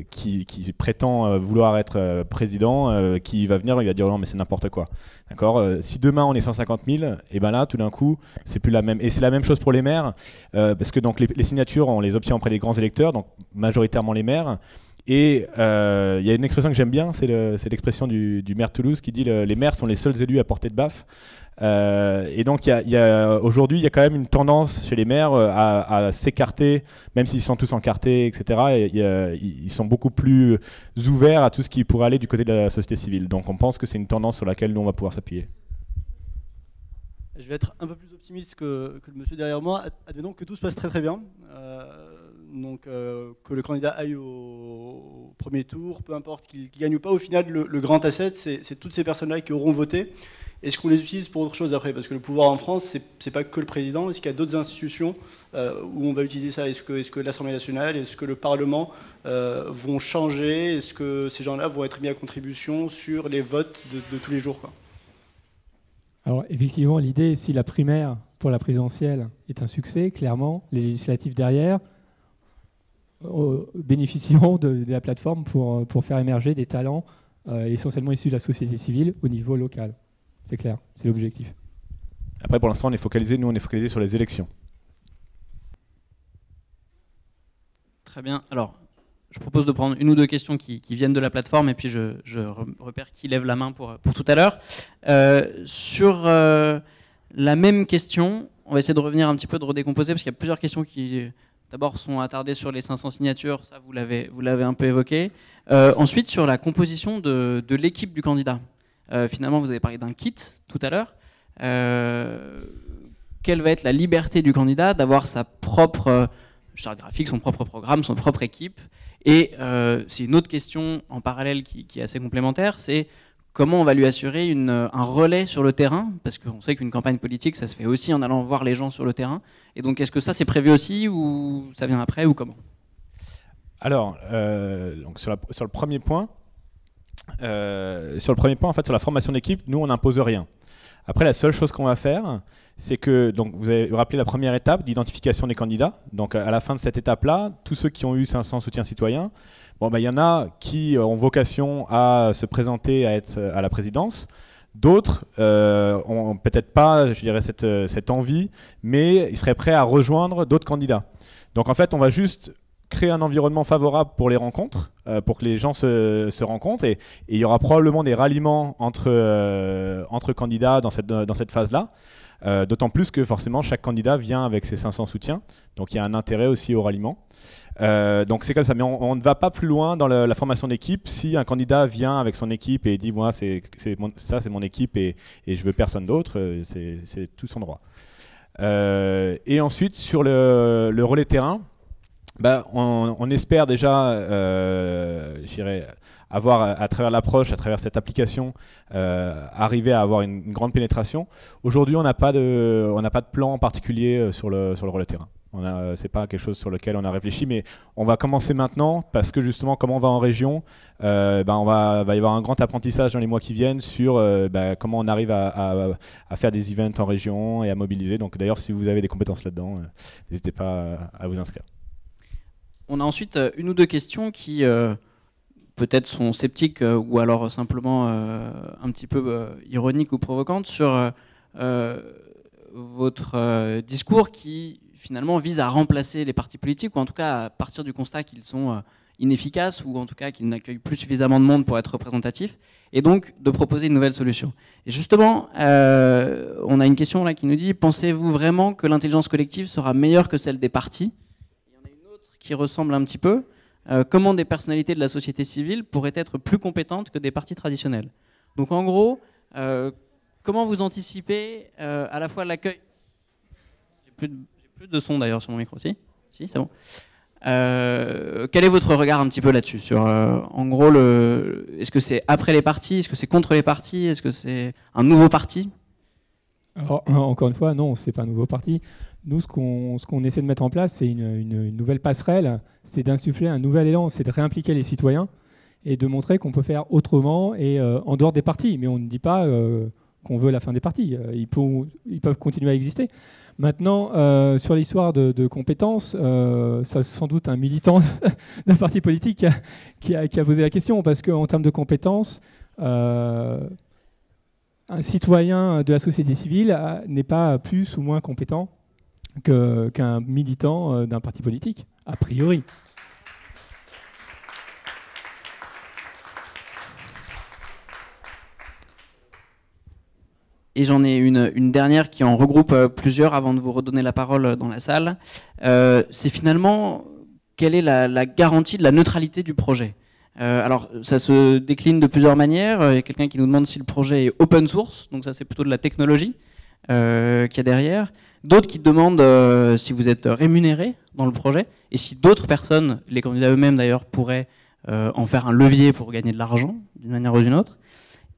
qui prétend vouloir être président, qui va venir, il va dire non, mais c'est n'importe quoi. D'accord. Si demain on est 150 000, et ben là, tout d'un coup, c'est plus la même. Et c'est la même chose pour les maires, parce que donc les signatures, on les obtient auprès des grands électeurs, donc majoritairement les maires. Et il y a une expression que j'aime bien, c'est l'expression du maire de Toulouse qui dit les maires sont les seuls élus à portée de baffe. Et donc aujourd'hui, il y a quand même une tendance chez les maires à s'écarter, même s'ils sont tous encartés, etc. Ils sont beaucoup plus ouverts à tout ce qui pourrait aller du côté de la société civile. Donc on pense que c'est une tendance sur laquelle nous, on va pouvoir s'appuyer. Je vais être un peu plus optimiste que le monsieur derrière moi. Admettons que tout se passe très très bien. Donc que le candidat aille au premier tour, peu importe qu'il gagne ou pas, au final le grand asset, c'est toutes ces personnes-là qui auront voté. Est-ce qu'on les utilise pour autre chose après? Parce que le pouvoir en France, c'est pas que le président. Est-ce qu'il y a d'autres institutions où on va utiliser ça? Est-ce que l'Assemblée nationale, est-ce que le Parlement vont changer? Est-ce que ces gens-là vont être mis à contribution sur les votes de tous les jours, quoi? Alors effectivement, l'idée, si la primaire pour la présidentielle est un succès, clairement, les législatives derrière bénéficieront de la plateforme pour faire émerger des talents essentiellement issus de la société civile au niveau local. C'est clair, c'est l'objectif. Après, pour l'instant, on est focalisé sur les élections. Très bien. Alors, je propose de prendre une ou deux questions qui viennent de la plateforme et puis je repère qui lève la main pour tout à l'heure. Sur la même question, on va essayer de revenir un petit peu, de redécomposer, parce qu'il y a plusieurs questions qui, d'abord, sont attardées sur les 500 signatures, ça vous l'avez un peu évoqué. Ensuite, sur la composition de l'équipe du candidat. Finalement, vous avez parlé d'un kit tout à l'heure. Quelle va être la liberté du candidat d'avoir sa propre charte graphique, son propre programme, son propre équipe? Et c'est une autre question en parallèle qui est assez complémentaire, c'est comment on va lui assurer un relais sur le terrain, parce qu'on sait qu'une campagne politique, ça se fait aussi en allant voir les gens sur le terrain. Et donc, est-ce que ça, c'est prévu aussi, ou ça vient après, ou comment? Alors, donc sur le premier point, en fait, sur la formation d'équipe, nous, on n'impose rien. Après, la seule chose qu'on va faire, c'est que, donc, vous avez rappelé la première étape d'identification des candidats. Donc, à la fin de cette étape-là, tous ceux qui ont eu 500 soutiens citoyens, bon, il y en a qui ont vocation à se présenter à la présidence. D'autres ont peut-être pas, je dirais, cette envie, mais ils seraient prêts à rejoindre d'autres candidats. Donc, en fait, on va juste créer un environnement favorable pour les rencontres, pour que les gens se rencontrent, et il y aura probablement des ralliements entre candidats dans cette phase-là, d'autant plus que forcément chaque candidat vient avec ses 500 soutiens, donc il y a un intérêt aussi au ralliement. Donc c'est comme ça, mais on ne va pas plus loin dans la formation d'équipe. Si un candidat vient avec son équipe et dit moi c'est mon équipe et je veux personne d'autre, c'est tout son droit. Et ensuite sur le relais terrain, on espère déjà, avoir à travers l'approche, à travers cette application, arriver à avoir une grande pénétration. Aujourd'hui, on n'a pas de plan particulier sur le relais terrain. C'est pas quelque chose sur lequel on a réfléchi, mais on va commencer maintenant parce que justement, comme on va en région, va y avoir un grand apprentissage dans les mois qui viennent sur comment on arrive à faire des events en région et à mobiliser. Donc d'ailleurs, si vous avez des compétences là-dedans, n'hésitez pas à vous inscrire. On a ensuite une ou deux questions qui peut-être sont sceptiques ou alors simplement un petit peu ironiques ou provocantes sur votre discours qui finalement vise à remplacer les partis politiques, ou en tout cas à partir du constat qu'ils sont inefficaces, ou en tout cas qu'ils n'accueillent plus suffisamment de monde pour être représentatifs, et donc de proposer une nouvelle solution. Et justement, on a une question là qui nous dit: pensez-vous vraiment que l'intelligence collective sera meilleure que celle des partis? Il y en a une autre qui ressemble un petit peu. Comment des personnalités de la société civile pourraient être plus compétentes que des partis traditionnels? Donc en gros, comment vous anticipez à la fois l'accueil... J'ai plus de son d'ailleurs sur mon micro, si, c'est bon. Quel est votre regard un petit peu là-dessus sur, en gros, est-ce que c'est après les partis, est-ce que c'est contre les partis, est-ce que c'est un nouveau parti? Alors, encore une fois, non, c'est pas un nouveau parti. Nous, ce qu'on essaie de mettre en place, c'est une nouvelle passerelle, c'est d'insuffler un nouvel élan, c'est de réimpliquer les citoyens et de montrer qu'on peut faire autrement et en dehors des partis. Mais on ne dit pas qu'on veut la fin des partis. Ils peuvent continuer à exister. Maintenant, sur l'histoire de compétences, c'est sans doute un militant d'un parti politique qui a posé la question, parce qu'en termes de compétences, un citoyen de la société civile n'est pas plus ou moins compétent qu'un militant d'un parti politique, a priori. Et j'en ai une dernière qui en regroupe plusieurs avant de vous redonner la parole dans la salle. C'est finalement quelle est la garantie de la neutralité du projet. Alors ça se décline de plusieurs manières. Il y a quelqu'un qui nous demande si le projet est open source, donc ça c'est plutôt de la technologie qu'il y a derrière. D'autres qui demandent si vous êtes rémunéré dans le projet et si d'autres personnes, les candidats eux-mêmes d'ailleurs, pourraient en faire un levier pour gagner de l'argent d'une manière ou d'une autre.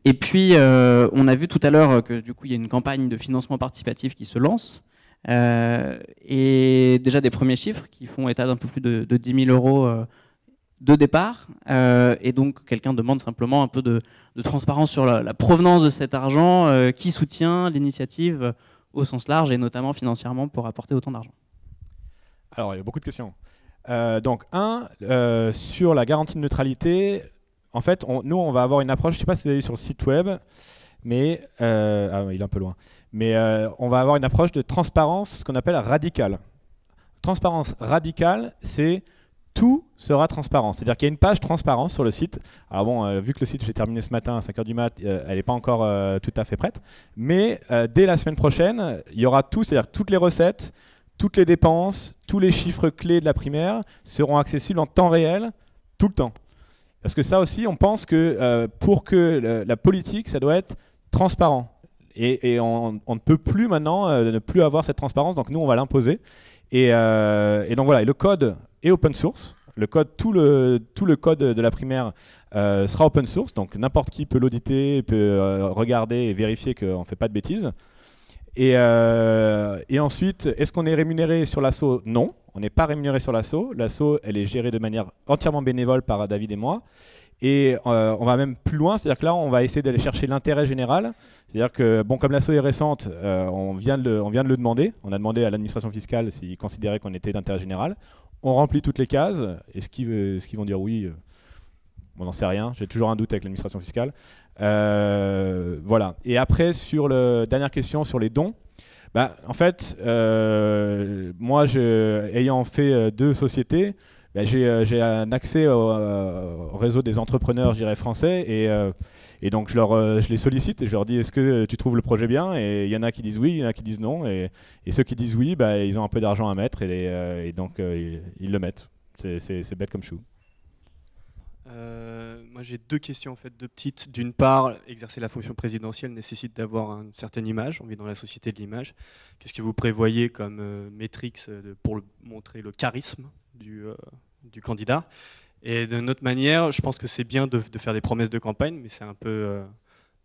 Et puis, on a vu tout à l'heure que du coup, il y a une campagne de financement participatif qui se lance. Et déjà des premiers chiffres qui font état d'un peu plus de 10 000 euros de départ. Et donc, quelqu'un demande simplement un peu de transparence sur la provenance de cet argent, qui soutient l'initiative au sens large et notamment financièrement pour apporter autant d'argent. Alors, il y a beaucoup de questions. Donc, sur la garantie de neutralité. En fait, nous, on va avoir une approche, je ne sais pas si vous avez vu sur le site web, mais il est un peu loin. Mais on va avoir une approche de transparence, ce qu'on appelle radicale. Transparence radicale, c'est tout sera transparent. C'est-à-dire qu'il y a une page transparence sur le site. Alors bon, vu que le site, j'ai terminé ce matin à 5h du mat, elle n'est pas encore tout à fait prête. Mais dès la semaine prochaine, il y aura tout, c'est-à-dire toutes les recettes, toutes les dépenses, tous les chiffres clés de la primaire seront accessibles en temps réel, tout le temps. Parce que ça aussi, on pense que pour que la politique, ça doit être transparent. Et on ne peut plus maintenant ne plus avoir cette transparence, donc nous, on va l'imposer. Et donc voilà, et le code est open source. Le code, tout le code de la primaire sera open source, donc n'importe qui peut l'auditer, peut regarder et vérifier qu'on ne fait pas de bêtises. Et ensuite, est-ce qu'on est rémunéré sur l'assaut? Non, on n'est pas rémunéré sur l'assaut. L'assaut, elle est gérée de manière entièrement bénévole par David et moi. Et on va même plus loin, c'est-à-dire que là, on va essayer d'aller chercher l'intérêt général. C'est-à-dire que, bon, comme l'assaut est récente, on vient de le demander. On a demandé à l'administration fiscale s'ils considéraient qu'on était d'intérêt général. On remplit toutes les cases. Est-ce qu'ils vont dire oui? On n'en sait rien. J'ai toujours un doute avec l'administration fiscale. Voilà. Et après, sur la dernière question sur les dons, en fait, moi, ayant fait 2 sociétés, j'ai un accès au réseau des entrepreneurs, je dirais, français, et donc je les sollicite et je leur dis: est-ce que tu trouves le projet bien? Et il y en a qui disent oui, il y en a qui disent non, et ceux qui disent oui, ils ont un peu d'argent à mettre, et donc ils le mettent. C'est bête comme chou. Moi j'ai 2 questions en fait, 2 petites. D'une part, exercer la fonction présidentielle nécessite d'avoir une certaine image. On vit dans la société de l'image. Qu'est-ce que vous prévoyez comme métriques pour montrer le charisme du candidat? Et d'une autre manière, je pense que c'est bien de faire des promesses de campagne, mais c'est un peu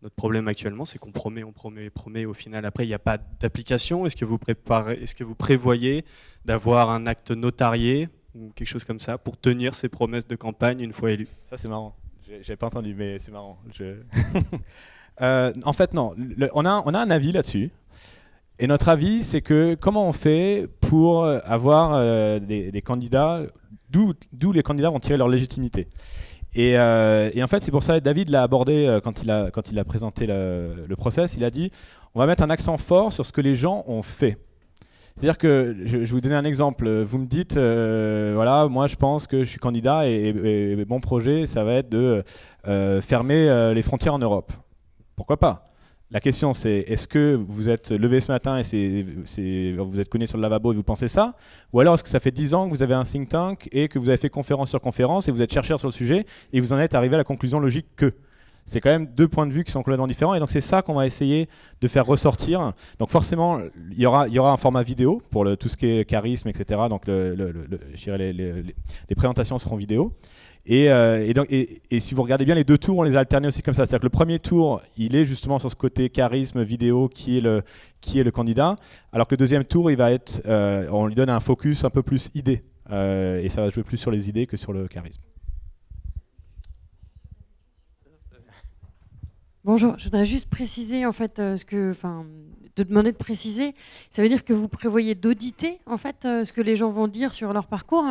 notre problème actuellement, c'est qu'on promet, au final après il n'y a pas d'application. Est-ce que vous prévoyez d'avoir un acte notarié ou quelque chose comme ça pour tenir ses promesses de campagne une fois élu? Ça c'est marrant, j'avais pas entendu, mais c'est marrant. En fait non, on a un avis là-dessus, et notre avis c'est que comment on fait pour avoir des candidats, d'où les candidats vont tirer leur légitimité. Et en fait c'est pour ça que David l'a abordé quand il a présenté le process. Il a dit: on va mettre un accent fort sur ce que les gens ont fait. C'est-à-dire que, je vais vous donner un exemple, vous me dites, voilà, moi je pense que je suis candidat et mon projet, ça va être de fermer les frontières en Europe. Pourquoi pas? La question c'est, est-ce que vous êtes levé ce matin et vous êtes cogné sur le lavabo et vous pensez ça? Ou alors est-ce que ça fait 10 ans que vous avez un think tank et que vous avez fait conférence sur conférence et vous êtes chercheur sur le sujet et vous en êtes arrivé à la conclusion logique que? C'est quand même 2 points de vue qui sont complètement différents, et donc c'est ça qu'on va essayer de faire ressortir. Donc forcément, il y aura un format vidéo pour tout ce qui est charisme, etc. Donc je dirais les présentations seront vidéo. Et si vous regardez bien, les 2 tours, on les a alternés aussi comme ça. C'est-à-dire que le premier tour, il est justement sur ce côté charisme, vidéo, qui est le candidat, alors que le deuxième tour, il va être, on lui donne un focus un peu plus idée, et ça va jouer plus sur les idées que sur le charisme. Bonjour, je voudrais juste préciser en fait de demander de préciser. Ça veut dire que vous prévoyez d'auditer en fait ce que les gens vont dire sur leur parcours.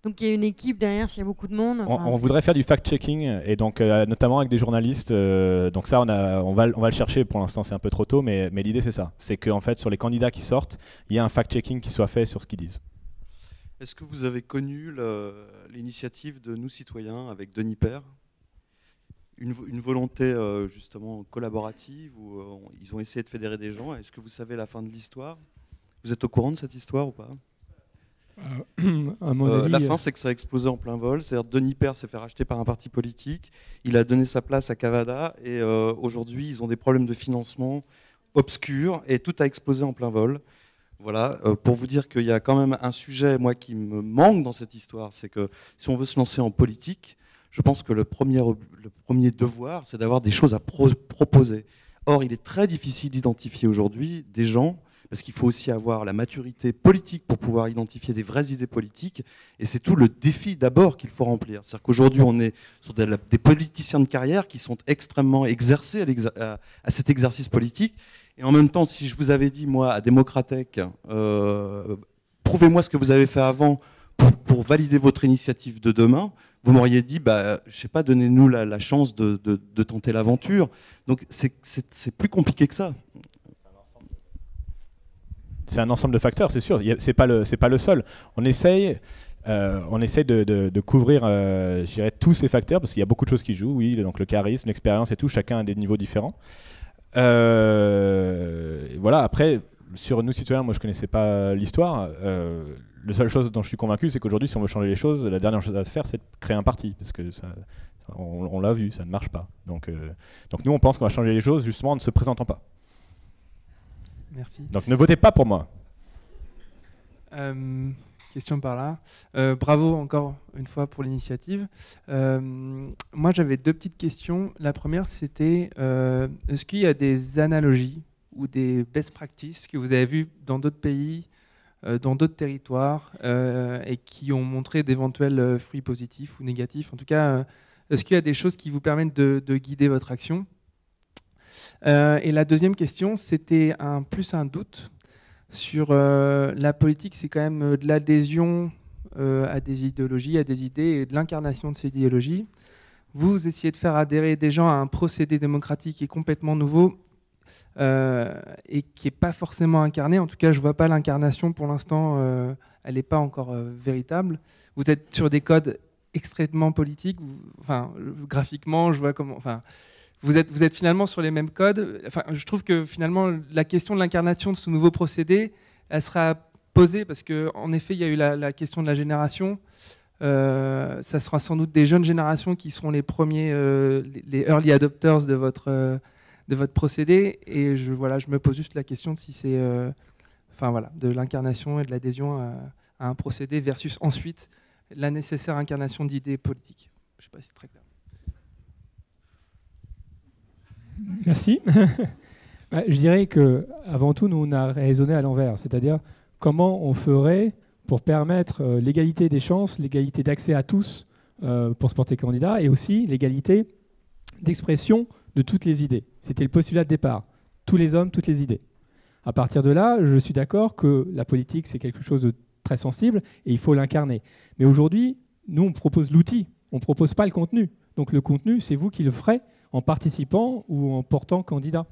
Donc il y a une équipe derrière, s'il y a beaucoup de monde. On voudrait faire du fact-checking, et donc notamment avec des journalistes. Donc ça, on va le chercher. Pour l'instant, c'est un peu trop tôt, mais l'idée c'est ça. C'est qu'en fait, sur les candidats qui sortent, il y a un fact-checking qui soit fait sur ce qu'ils disent. Est-ce que vous avez connu l'initiative de Nous Citoyens avec Denis Père, une volonté justement collaborative où ils ont essayé de fédérer des gens. Est-ce que vous savez la fin de l'histoire? Vous êtes au courant de cette histoire ou pas? À mon avis, la fin, c'est que ça a explosé en plein vol. C'est-à-dire Denis Père s'est fait racheter par un parti politique. Il a donné sa place à Cavada et aujourd'hui, ils ont des problèmes de financement obscurs et tout a explosé en plein vol. Voilà, pour vous dire qu'il y a quand même un sujet, moi, qui me manque dans cette histoire, c'est que si on veut se lancer en politique, je pense que le premier devoir, c'est d'avoir des choses à proposer. Or, il est très difficile d'identifier aujourd'hui des gens, parce qu'il faut aussi avoir la maturité politique pour pouvoir identifier des vraies idées politiques, et c'est tout le défi d'abord qu'il faut remplir. C'est-à-dire qu'aujourd'hui, on est sur des politiciens de carrière qui sont extrêmement exercés à cet exercice politique, et en même temps, si je vous avais dit, moi, à Démocratech, prouvez-moi ce que vous avez fait avant pour valider votre initiative de demain, vous m'auriez dit, bah, je sais pas, donnez-nous la chance de tenter l'aventure. Donc c'est plus compliqué que ça. C'est un ensemble de facteurs, c'est sûr. C'est pas le seul. On essaye de couvrir, je dirais, tous ces facteurs parce qu'il y a beaucoup de choses qui jouent. Oui, donc le charisme, l'expérience et tout. Chacun a des niveaux différents. Voilà. Après, sur Nous Citoyens, moi je connaissais pas l'histoire. La seule chose dont je suis convaincu, c'est qu'aujourd'hui, si on veut changer les choses, la dernière chose à faire, c'est de créer un parti, parce que on l'a vu, ça ne marche pas. Donc nous, on pense qu'on va changer les choses justement en ne se présentant pas. Merci. Donc ne votez pas pour moi. Question par là. Bravo encore une fois pour l'initiative. Moi, j'avais deux petites questions. La première, c'était est-ce qu'il y a des analogies ou des best practices que vous avez vues dans d'autres pays, dans d'autres territoires, et qui ont montré d'éventuels fruits positifs ou négatifs? En tout cas, est-ce qu'il y a des choses qui vous permettent de guider votre action? Et la deuxième question, c'était plus un doute sur la politique. C'est quand même de l'adhésion à des idéologies, à des idées, et de l'incarnation de ces idéologies. Vous essayez de faire adhérer des gens à un procédé démocratique qui est complètement nouveau, et qui n'est pas forcément incarné. En tout cas, je ne vois pas l'incarnation pour l'instant, elle n'est pas encore véritable. Vous êtes sur des codes extrêmement politiques, graphiquement, je vois comment... Vous êtes finalement sur les mêmes codes. Je trouve que finalement, la question de l'incarnation de ce nouveau procédé, elle sera posée parce qu'en effet, il y a eu la question de la génération. Ça sera sans doute des jeunes générations qui seront les premiers, les early adopters de votre procédé. Et je me pose juste la question de si c'est de l'incarnation et de l'adhésion à un procédé versus ensuite la nécessaire incarnation d'idées politiques. Je ne sais pas si c'est très clair. Merci. Je dirais qu'avant tout, nous, on a raisonné à l'envers. C'est-à-dire comment on ferait pour permettre l'égalité des chances, l'égalité d'accès à tous pour se porter candidat, et aussi l'égalité d'expression de toutes les idées. C'était le postulat de départ. Tous les hommes, toutes les idées. À partir de là, je suis d'accord que la politique, c'est quelque chose de très sensible et il faut l'incarner. Mais aujourd'hui, nous, on propose l'outil. On ne propose pas le contenu. Donc le contenu, c'est vous qui le ferez en participant ou en portant candidat.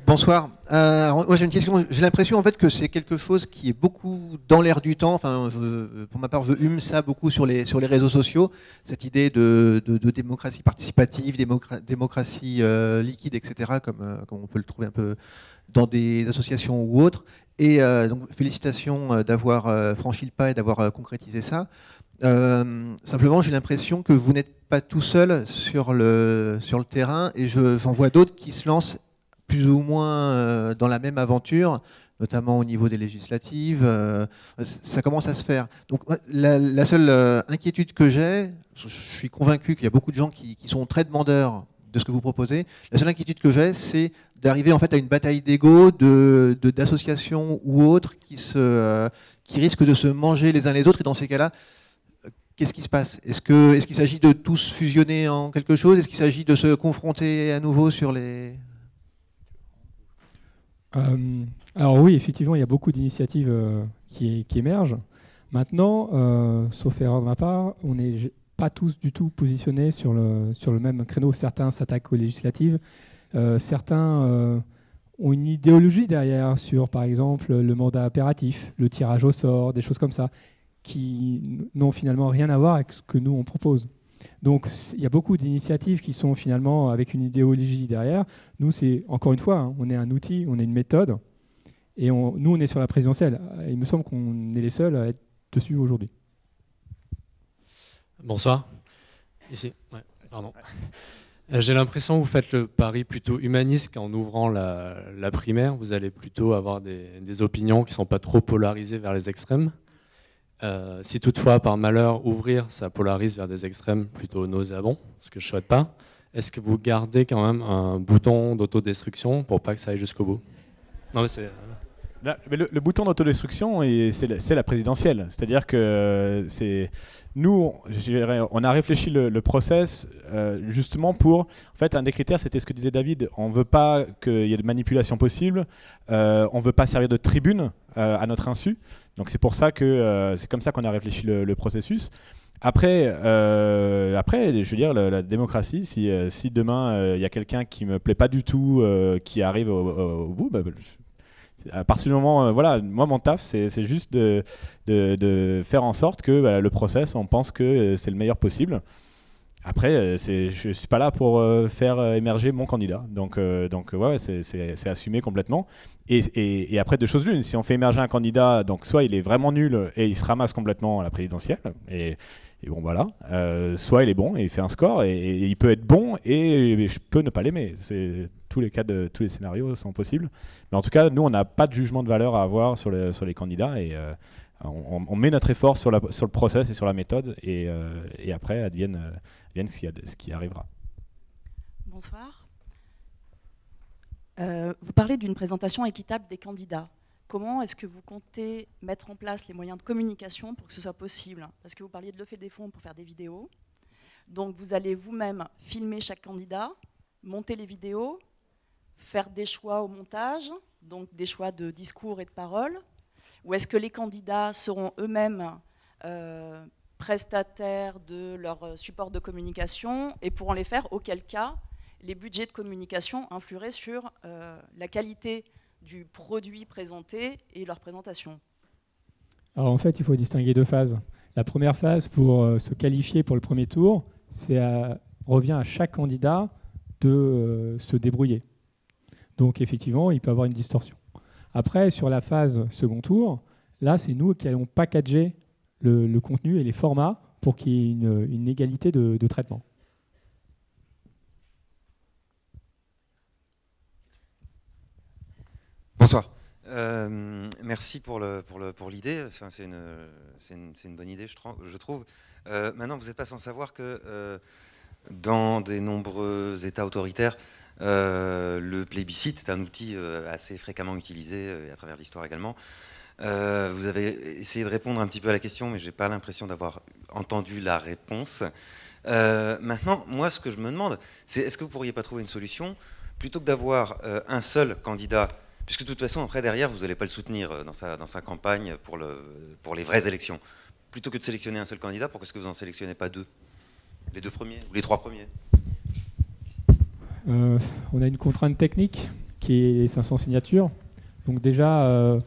Bonsoir. Moi j'ai une question. J'ai l'impression en fait que c'est quelque chose qui est beaucoup dans l'air du temps. Pour ma part, je hume ça beaucoup sur les réseaux sociaux. Cette idée de démocratie participative, démocratie liquide, etc. Comme on peut le trouver un peu dans des associations ou autres. Et donc félicitations d'avoir franchi le pas et d'avoir concrétisé ça. Simplement, j'ai l'impression que vous n'êtes pas tout seul sur le terrain, et j'en vois d'autres qui se lancent plus ou moins dans la même aventure, notamment au niveau des législatives. Ça commence à se faire. Donc la seule inquiétude que j'ai, je suis convaincu qu'il y a beaucoup de gens qui sont très demandeurs de ce que vous proposez. La seule inquiétude que j'ai, c'est d'arriver en fait à une bataille d'ego, d'associations ou autres qui risquent de se manger les uns les autres, et dans ces cas-là, qu'est-ce qui se passe? Est-ce qu'il s'agit de tous fusionner en quelque chose? Est-ce qu'il s'agit de se confronter à nouveau sur les... Alors oui, effectivement, il y a beaucoup d'initiatives qui émergent. Maintenant, sauf erreur de ma part, on n'est pas tous du tout positionnés sur le même créneau. Certains s'attaquent aux législatives, certains ont une idéologie derrière sur, par exemple, le mandat impératif, le tirage au sort, des choses comme ça, qui n'ont finalement rien à voir avec ce que nous, on propose. Donc il y a beaucoup d'initiatives qui sont finalement avec une idéologie derrière. Nous, c'est encore une fois, hein, on est un outil, on est une méthode, et nous, on est sur la présidentielle. Il me semble qu'on est les seuls à être dessus aujourd'hui. Bonsoir. Ici. Ouais, pardon. J'ai l'impression que vous faites le pari plutôt humaniste qu'en ouvrant la primaire, vous allez plutôt avoir des opinions qui ne sont pas trop polarisées vers les extrêmes. Si toutefois, par malheur, ouvrir, ça polarise vers des extrêmes plutôt nauséabonds, ce que je ne souhaite pas, est-ce que vous gardez quand même un bouton d'autodestruction pour pas que ça aille jusqu'au bout? Non, mais c'est... Mais le bouton d'autodestruction, c'est la présidentielle. C'est-à-dire que nous, on a réfléchi le process justement pour... En fait, un des critères, c'était ce que disait David. On ne veut pas qu'il y ait de manipulation possible. On ne veut pas servir de tribune à notre insu. Donc c'est pour ça que c'est comme ça qu'on a réfléchi le processus. Après, je veux dire, la démocratie, si demain il y a quelqu'un qui me plaît pas du tout, qui arrive au bout, à partir du moment, voilà, moi mon taf, c'est juste de faire en sorte que le process, on pense que c'est le meilleur possible. Après, je suis pas là pour faire émerger mon candidat, donc ouais, c'est assumé complètement. Et après, deux choses l'une, si on fait émerger un candidat, donc soit il est vraiment nul et il se ramasse complètement à la présidentielle, et bon voilà, soit il est bon et il fait un score et il peut être bon et je peux ne pas l'aimer. Tous les scénarios sont possibles. Mais en tout cas, nous, on n'a pas de jugement de valeur à avoir sur les candidats et on met notre effort sur le process et sur la méthode et après, advienne ce qui arrivera. Bonsoir. Vous parlez d'une présentation équitable des candidats. Comment est-ce que vous comptez mettre en place les moyens de communication pour que ce soit possible? Parce que vous parliez de lever des fonds pour faire des vidéos. Donc vous allez vous-même filmer chaque candidat, monter les vidéos, faire des choix au montage, donc des choix de discours et de paroles. Ou est-ce que les candidats seront eux-mêmes prestataires de leur support de communication et pourront les faire, auquel cas les budgets de communication influeraient sur la qualité du produit présenté et leur présentation? Alors en fait, il faut distinguer deux phases. La première phase, pour se qualifier pour le premier tour, revient à chaque candidat de se débrouiller. Donc effectivement, il peut y avoir une distorsion. Après, sur la phase second tour, là, c'est nous qui allons packager le contenu et les formats pour qu'il y ait une égalité de traitement. Bonsoir. Merci pour l'idée. Enfin, c'est une bonne idée, je trouve. Maintenant, vous n'êtes pas sans savoir que dans de nombreux États autoritaires, le plébiscite est un outil assez fréquemment utilisé à travers l'histoire également. Vous avez essayé de répondre un petit peu à la question, mais je n'ai pas l'impression d'avoir entendu la réponse. Maintenant, moi, ce que je me demande, c'est est-ce que vous ne pourriez pas trouver une solution plutôt que d'avoir un seul candidat, puisque de toute façon, après, derrière, vous n'allez pas le soutenir dans sa campagne pour les vraies élections. Plutôt que de sélectionner un seul candidat, pourquoi est-ce que vous n'en sélectionnez pas deux? Les deux premiers ou les trois premiers? On a une contrainte technique qui est les 500 signatures. Donc déjà,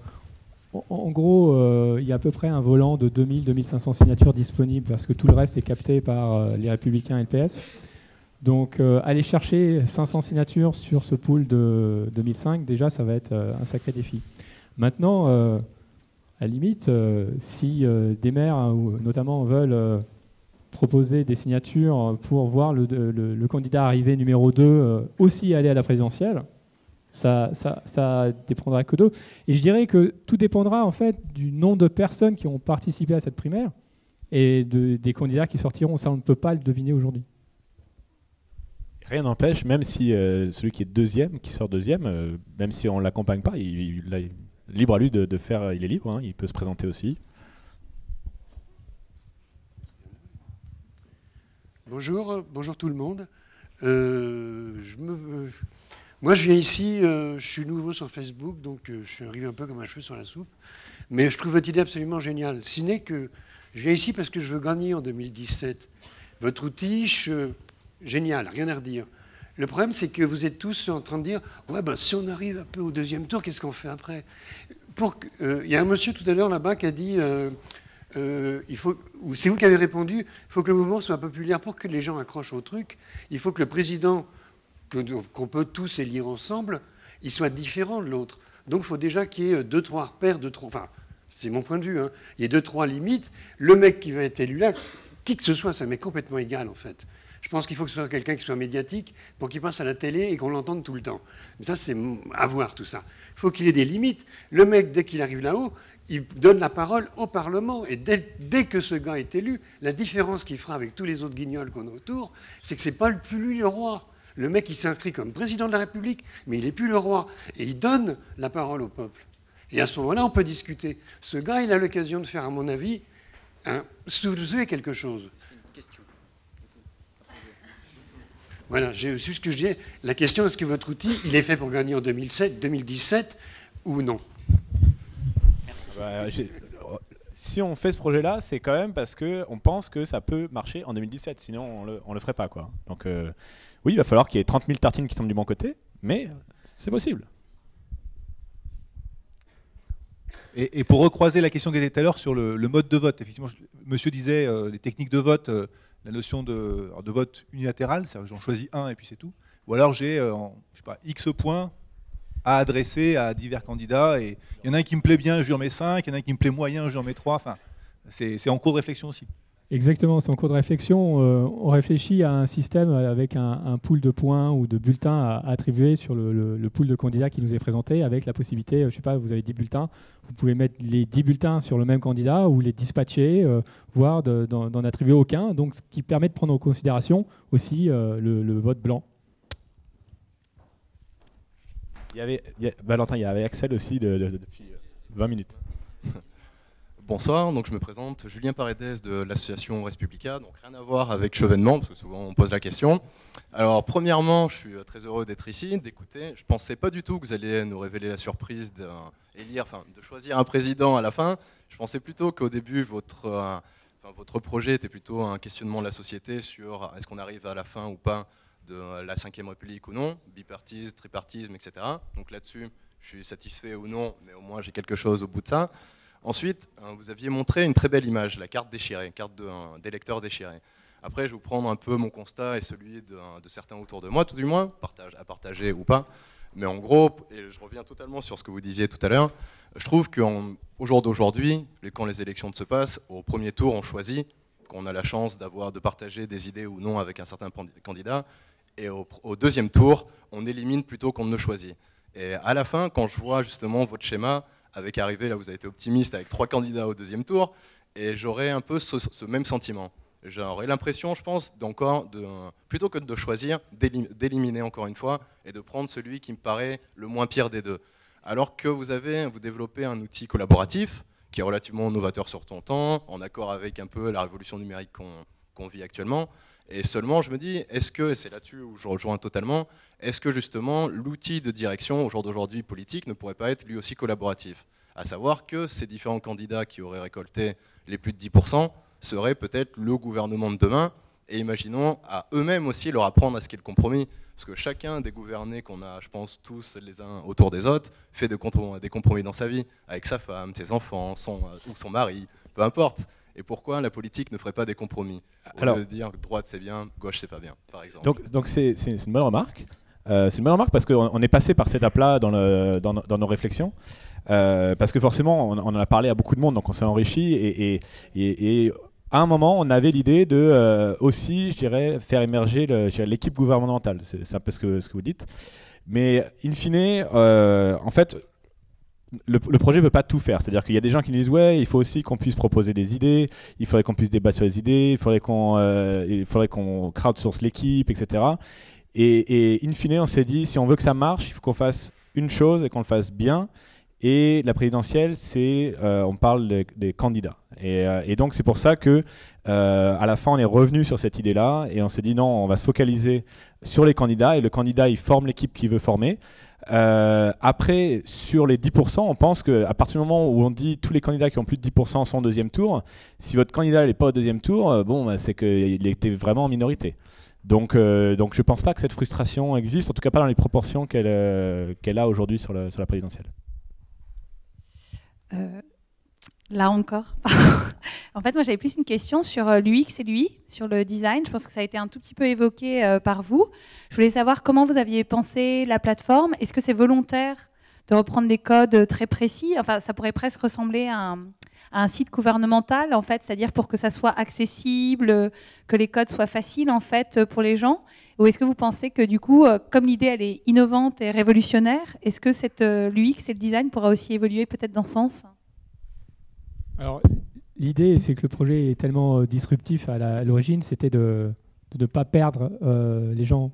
en gros, il y a à peu près un volant de 2000-2500 signatures disponibles parce que tout le reste est capté par les Républicains et le PS. Donc aller chercher 500 signatures sur ce pool de 2005, déjà, ça va être un sacré défi. Maintenant, à la limite, si des maires, notamment, veulent proposer des signatures pour voir le candidat arrivé numéro 2 aussi aller à la présidentielle, ça dépendra que d'eux. Et je dirais que tout dépendra en fait du nombre de personnes qui ont participé à cette primaire et des candidats qui sortiront. Ça, on ne peut pas le deviner aujourd'hui. Rien n'empêche, même si celui qui est deuxième, qui sort deuxième, même si on ne l'accompagne pas, il est libre à lui de faire, il est libre, hein, il peut se présenter aussi. Bonjour tout le monde. Moi je viens ici, je suis nouveau sur Facebook, donc je suis arrivé un peu comme un cheveu sur la soupe, mais je trouve votre idée absolument géniale. Si n'est que je viens ici parce que je veux gagner en 2017. Votre outil, génial, rien à redire. Le problème, c'est que vous êtes tous en train de dire « Ouais, ben, si on arrive un peu au deuxième tour, qu'est-ce qu'on fait après ?» Il y a un monsieur tout à l'heure là-bas qui a dit ou c'est vous qui avez répondu, il faut que le mouvement soit populaire pour que les gens accrochent au truc. Il faut que le président, qu'on peut tous élire ensemble, il soit différent de l'autre. Donc il faut déjà qu'il y ait 2-3 repères, enfin, c'est mon point de vue, hein. Il y a 2-3 limites. Le mec qui va être élu là, qui que ce soit, ça m'est complètement égal en fait. Je pense qu'il faut que ce soit quelqu'un qui soit médiatique pour qu'il passe à la télé et qu'on l'entende tout le temps. Mais ça, c'est à voir tout ça. Il faut qu'il ait des limites. Le mec, dès qu'il arrive là-haut, il donne la parole au Parlement. Et dès que ce gars est élu, la différence qu'il fera avec tous les autres guignols qu'on a autour, c'est que c'est pas plus lui le roi. Le mec, il s'inscrit comme président de la République, mais il n'est plus le roi. Et il donne la parole au peuple. Et à ce moment-là, on peut discuter. Ce gars, il a l'occasion de faire, à mon avis, soulever quelque chose. Voilà, c'est ce que je dis. La question, est-ce que votre outil, il est fait pour gagner en 2017 ou non? Si on fait ce projet-là, c'est quand même parce qu'on pense que ça peut marcher en 2017, sinon on le ferait pas, quoi. Donc oui, il va falloir qu'il y ait 30 000 tartines qui tombent du bon côté, mais c'est possible. Et pour recroiser la question qui était tout à l'heure sur le mode de vote, effectivement, monsieur disait les techniques de vote, la notion de vote unilatéral, c'est-à-dire que j'en choisis un et puis c'est tout. Ou alors j'ai, je sais pas, X points à adresser à divers candidats, et il y en a un qui me plaît bien, je lui en mets 5, il y en a un qui me plaît moyen, je lui en mets 3, enfin, c'est en cours de réflexion aussi. Exactement, c'est en cours de réflexion. On réfléchit à un système avec un pool de points ou de bulletins à attribuer sur le pool de candidats qui nous est présenté, avec la possibilité, je ne sais pas, vous avez 10 bulletins, vous pouvez mettre les 10 bulletins sur le même candidat ou les dispatcher, voire d'en attribuer aucun, donc ce qui permet de prendre en considération aussi le vote blanc. Valentin, il y avait Axel aussi depuis 20 minutes. Bonsoir, donc je me présente, Julien Paredes de l'association Respublica, donc rien à voir avec Chevènement, parce que souvent on pose la question. Alors premièrement, je suis très heureux d'être ici, d'écouter. Je ne pensais pas du tout que vous alliez nous révéler la surprise de choisir un président à la fin. Je pensais plutôt qu'au début, votre projet était plutôt un questionnement de la société sur est-ce qu'on arrive à la fin ou pas de la 5e République ou non, bipartisme, tripartisme, etc. Donc là-dessus, je suis satisfait ou non, mais au moins j'ai quelque chose au bout de ça. Ensuite, vous aviez montré une très belle image, la carte déchirée, carte d'électeur déchirée. Après, je vais vous prendre un peu mon constat et celui de certains autour de moi, tout du moins, à partager ou pas. Mais en gros, et je reviens totalement sur ce que vous disiez tout à l'heure, je trouve qu'au jour d'aujourd'hui, quand les élections se passent, au premier tour, on choisit, qu'on a la chance de partager des idées ou non avec un certain candidat, et au deuxième tour, on élimine plutôt qu'on ne choisit. Et à la fin, quand je vois justement votre schéma, avec arrivé, là vous avez été optimiste, avec 3 candidats au deuxième tour, et j'aurais un peu ce même sentiment. J'aurais l'impression, je pense, plutôt que de choisir, d'éliminer encore une fois, et de prendre celui qui me paraît le moins pire des deux. Alors que vous développez un outil collaboratif, qui est relativement novateur sur ton temps, en accord avec un peu la révolution numérique qu'on vit actuellement. Et seulement, je me dis, est-ce que, et c'est là-dessus où je rejoins totalement, est-ce que justement l'outil de direction, au jour d'aujourd'hui politique, ne pourrait pas être lui aussi collaboratif? À savoir que ces différents candidats qui auraient récolté les plus de 10% seraient peut-être le gouvernement de demain, et imaginons à eux-mêmes aussi leur apprendre à ce qu'est le compromis. Parce que chacun des gouvernés qu'on a, je pense, tous les uns autour des autres, fait des compromis dans sa vie, avec sa femme, ses enfants, ou son mari, peu importe. Et pourquoi la politique ne ferait pas des compromis? Au lieu de dire droite c'est bien, gauche c'est pas bien, par exemple. Donc c'est une bonne remarque. C'est une bonne remarque parce qu'on est passé par cette étape-là dans nos réflexions. Parce que forcément, on en a parlé à beaucoup de monde, donc on s'est enrichi. Et à un moment, on avait l'idée de aussi, je dirais, faire émerger l'équipe gouvernementale. C'est un peu ce que vous dites. Mais in fine, en fait, le projet ne peut pas tout faire. C'est-à-dire qu'il y a des gens qui nous disent ouais, il faut aussi qu'on puisse proposer des idées, il faudrait qu'on puisse débattre sur les idées, il faudrait qu'on crowdsource l'équipe, etc. Et in fine, on s'est dit, si on veut que ça marche, il faut qu'on fasse une chose et qu'on le fasse bien. Et la présidentielle, on parle des candidats. Et donc c'est pour ça que à la fin, on est revenu sur cette idée-là et on s'est dit non, on va se focaliser sur les candidats et le candidat, il forme l'équipe qu'il veut former. Après, sur les 10%, on pense qu'à partir du moment où on dit tous les candidats qui ont plus de 10% sont au deuxième tour, si votre candidat n'est pas au deuxième tour, c'est qu'il était vraiment en minorité. Donc je ne pense pas que cette frustration existe, en tout cas pas dans les proportions qu'elle a aujourd'hui sur la présidentielle. Là encore, En fait, moi, j'avais plus une question sur l'UX et l'UI, sur le design. Je pense que ça a été un tout petit peu évoqué par vous. Je voulais savoir comment vous aviez pensé la plateforme. Est-ce que c'est volontaire de reprendre des codes très précis? Enfin, ça pourrait presque ressembler à un site gouvernemental, en fait, c'est-à-dire pour que ça soit accessible, que les codes soient faciles, en fait, pour les gens. Ou est-ce que vous pensez que, du coup, comme l'idée, elle est innovante et révolutionnaire, est-ce que l'UX et le design pourra aussi évoluer peut-être dans ce sens? Alors, l'idée, c'est que le projet est tellement disruptif à l'origine, c'était de ne pas perdre les gens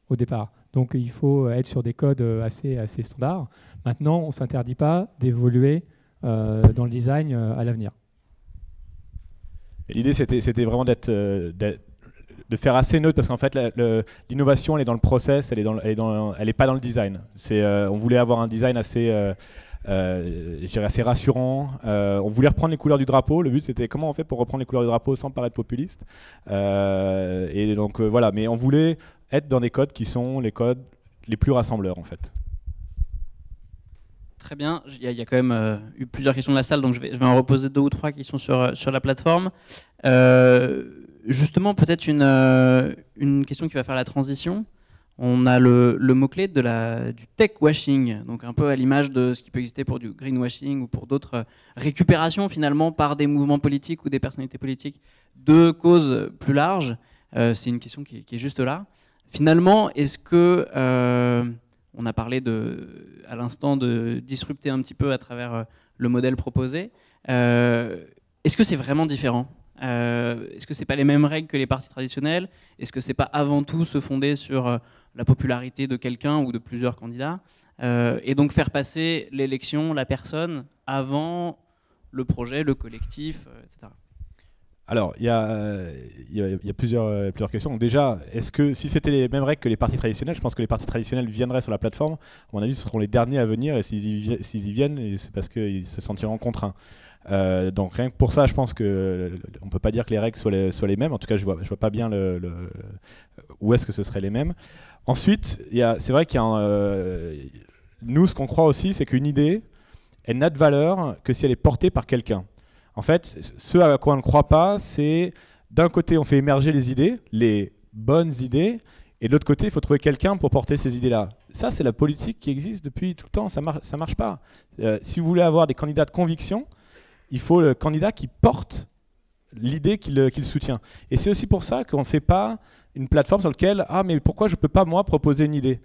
au départ. Donc, il faut être sur des codes assez standards. Maintenant, on ne s'interdit pas d'évoluer dans le design à l'avenir. L'idée, c'était vraiment de faire assez neutre, parce qu'en fait, l'innovation, elle est dans le process, elle est pas dans le design. On voulait avoir un design assez rassurant. On voulait reprendre les couleurs du drapeau. Le but, c'était comment on fait pour reprendre les couleurs du drapeau sans paraître populiste. Et donc, voilà. Mais on voulait être dans des codes qui sont les codes les plus rassembleurs, en fait. Très bien, il y a quand même eu plusieurs questions de la salle, donc je vais en reposer 2 ou 3 qui sont sur la plateforme. Justement, peut-être une question qui va faire la transition. On a le mot-clé du tech washing, donc un peu à l'image de ce qui peut exister pour du greenwashing ou pour d'autres récupérations finalement par des mouvements politiques ou des personnalités politiques de causes plus larges. C'est une question qui est juste là. Finalement, est-ce que... on a parlé à l'instant de disrupter un petit peu à travers le modèle proposé. Est-ce que c'est vraiment différent? Est-ce que c'est pas les mêmes règles que les partis traditionnels? Est-ce que c'est pas avant tout se fonder sur la popularité de quelqu'un ou de plusieurs candidats? Et donc faire passer l'élection, la personne, avant le projet, le collectif, etc. Alors, il y a plusieurs questions. Donc déjà, est-ce que si c'était les mêmes règles que les partis traditionnels, je pense que les partis traditionnels viendraient sur la plateforme. À mon avis, ce seront les derniers à venir, et s'ils y viennent, c'est parce qu'ils se sentiront contraints. Donc rien que pour ça, je pense qu'on ne peut pas dire que les règles soient les mêmes. En tout cas, je vois pas bien où est-ce que ce serait les mêmes. Ensuite, c'est vrai qu'il y a nous, ce qu'on croit aussi, c'est qu'une idée, elle n'a de valeur que si elle est portée par quelqu'un. En fait, ce à quoi on ne croit pas, c'est d'un côté, on fait émerger les idées, les bonnes idées, et de l'autre côté, il faut trouver quelqu'un pour porter ces idées-là. Ça, c'est la politique qui existe depuis tout le temps, ça marche pas. Si vous voulez avoir des candidats de conviction, il faut le candidat qui porte l'idée qu'il soutient. Et c'est aussi pour ça qu'on ne fait pas une plateforme sur laquelle « Ah, mais pourquoi je ne peux pas, moi, proposer une idée ?»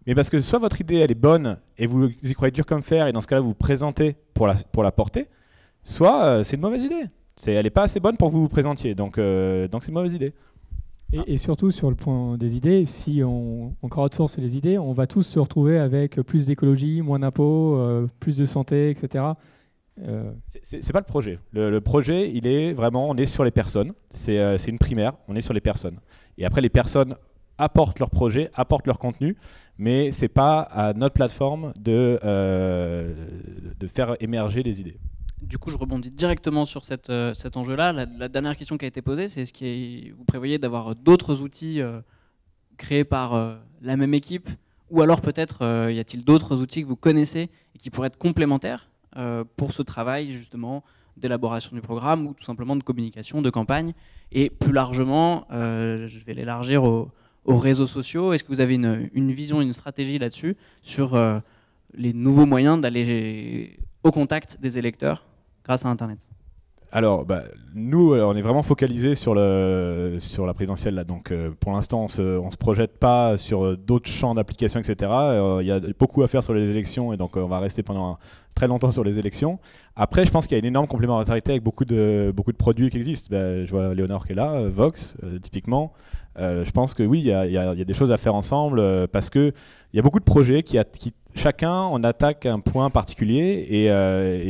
Mais parce que soit votre idée, elle est bonne, et vous y croyez dur comme fer, et dans ce cas-là, vous vous présentez pour la porter, soit c'est une mauvaise idée. Elle n'est pas assez bonne pour que vous vous présentiez. Donc c'est une mauvaise idée. Et surtout sur le point des idées, si on crowdsource les idées, on va tous se retrouver avec plus d'écologie, moins d'impôts, plus de santé, etc. C'est pas le projet. Le projet, il est vraiment, on est sur les personnes. C'est une primaire, on est sur les personnes. Et après, les personnes apportent leur projet, apportent leur contenu, mais c'est pas à notre plateforme de faire émerger les idées. Du coup, je rebondis directement sur cet enjeu-là. La dernière question qui a été posée, c'est vous prévoyez d'avoir d'autres outils créés par la même équipe, ou alors peut-être y a-t-il d'autres outils que vous connaissez et qui pourraient être complémentaires pour ce travail justement d'élaboration du programme ou tout simplement de communication, de campagne, et plus largement, je vais l'élargir aux réseaux sociaux. Est-ce que vous avez une vision, une stratégie là-dessus sur les nouveaux moyens d'aller au contact des électeurs grâce à Internet? Alors, nous, on est vraiment focalisé sur la présidentielle là. Donc, pour l'instant, on se projette pas sur d'autres champs d'application, etc. Il y a beaucoup à faire sur les élections, et donc on va rester pendant très longtemps sur les élections. Après, je pense qu'il y a une énorme complémentarité avec beaucoup de produits qui existent. Je vois Léonore qui est là, Vox, typiquement. Je pense que oui, il y a des choses à faire ensemble, parce que il y a beaucoup de projets qui chacun on attaque un point particulier, et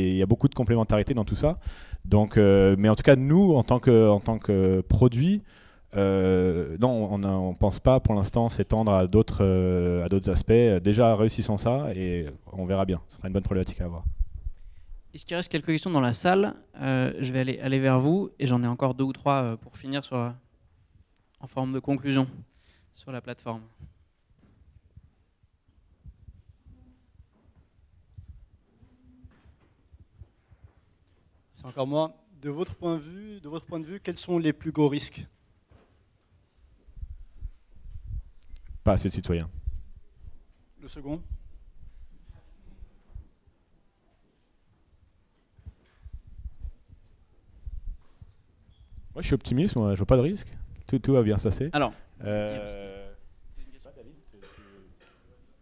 il y a beaucoup de complémentarité dans tout ça. Donc, mais en tout cas, nous, en tant que produit, non, on pense pas pour l'instant s'étendre à d'autres aspects. Déjà, réussissons ça et on verra bien. Ce sera une bonne problématique à avoir. Est-ce qu'il reste quelques questions dans la salle? Je vais aller vers vous, et j'en ai encore 2 ou 3 pour finir en forme de conclusion sur la plateforme. C'est encore moi. de votre point de vue, quels sont les plus gros risques? Pas assez de citoyens. Le second? Moi, je suis optimiste, moi, je vois pas de risque. Tout va bien se passer. Alors,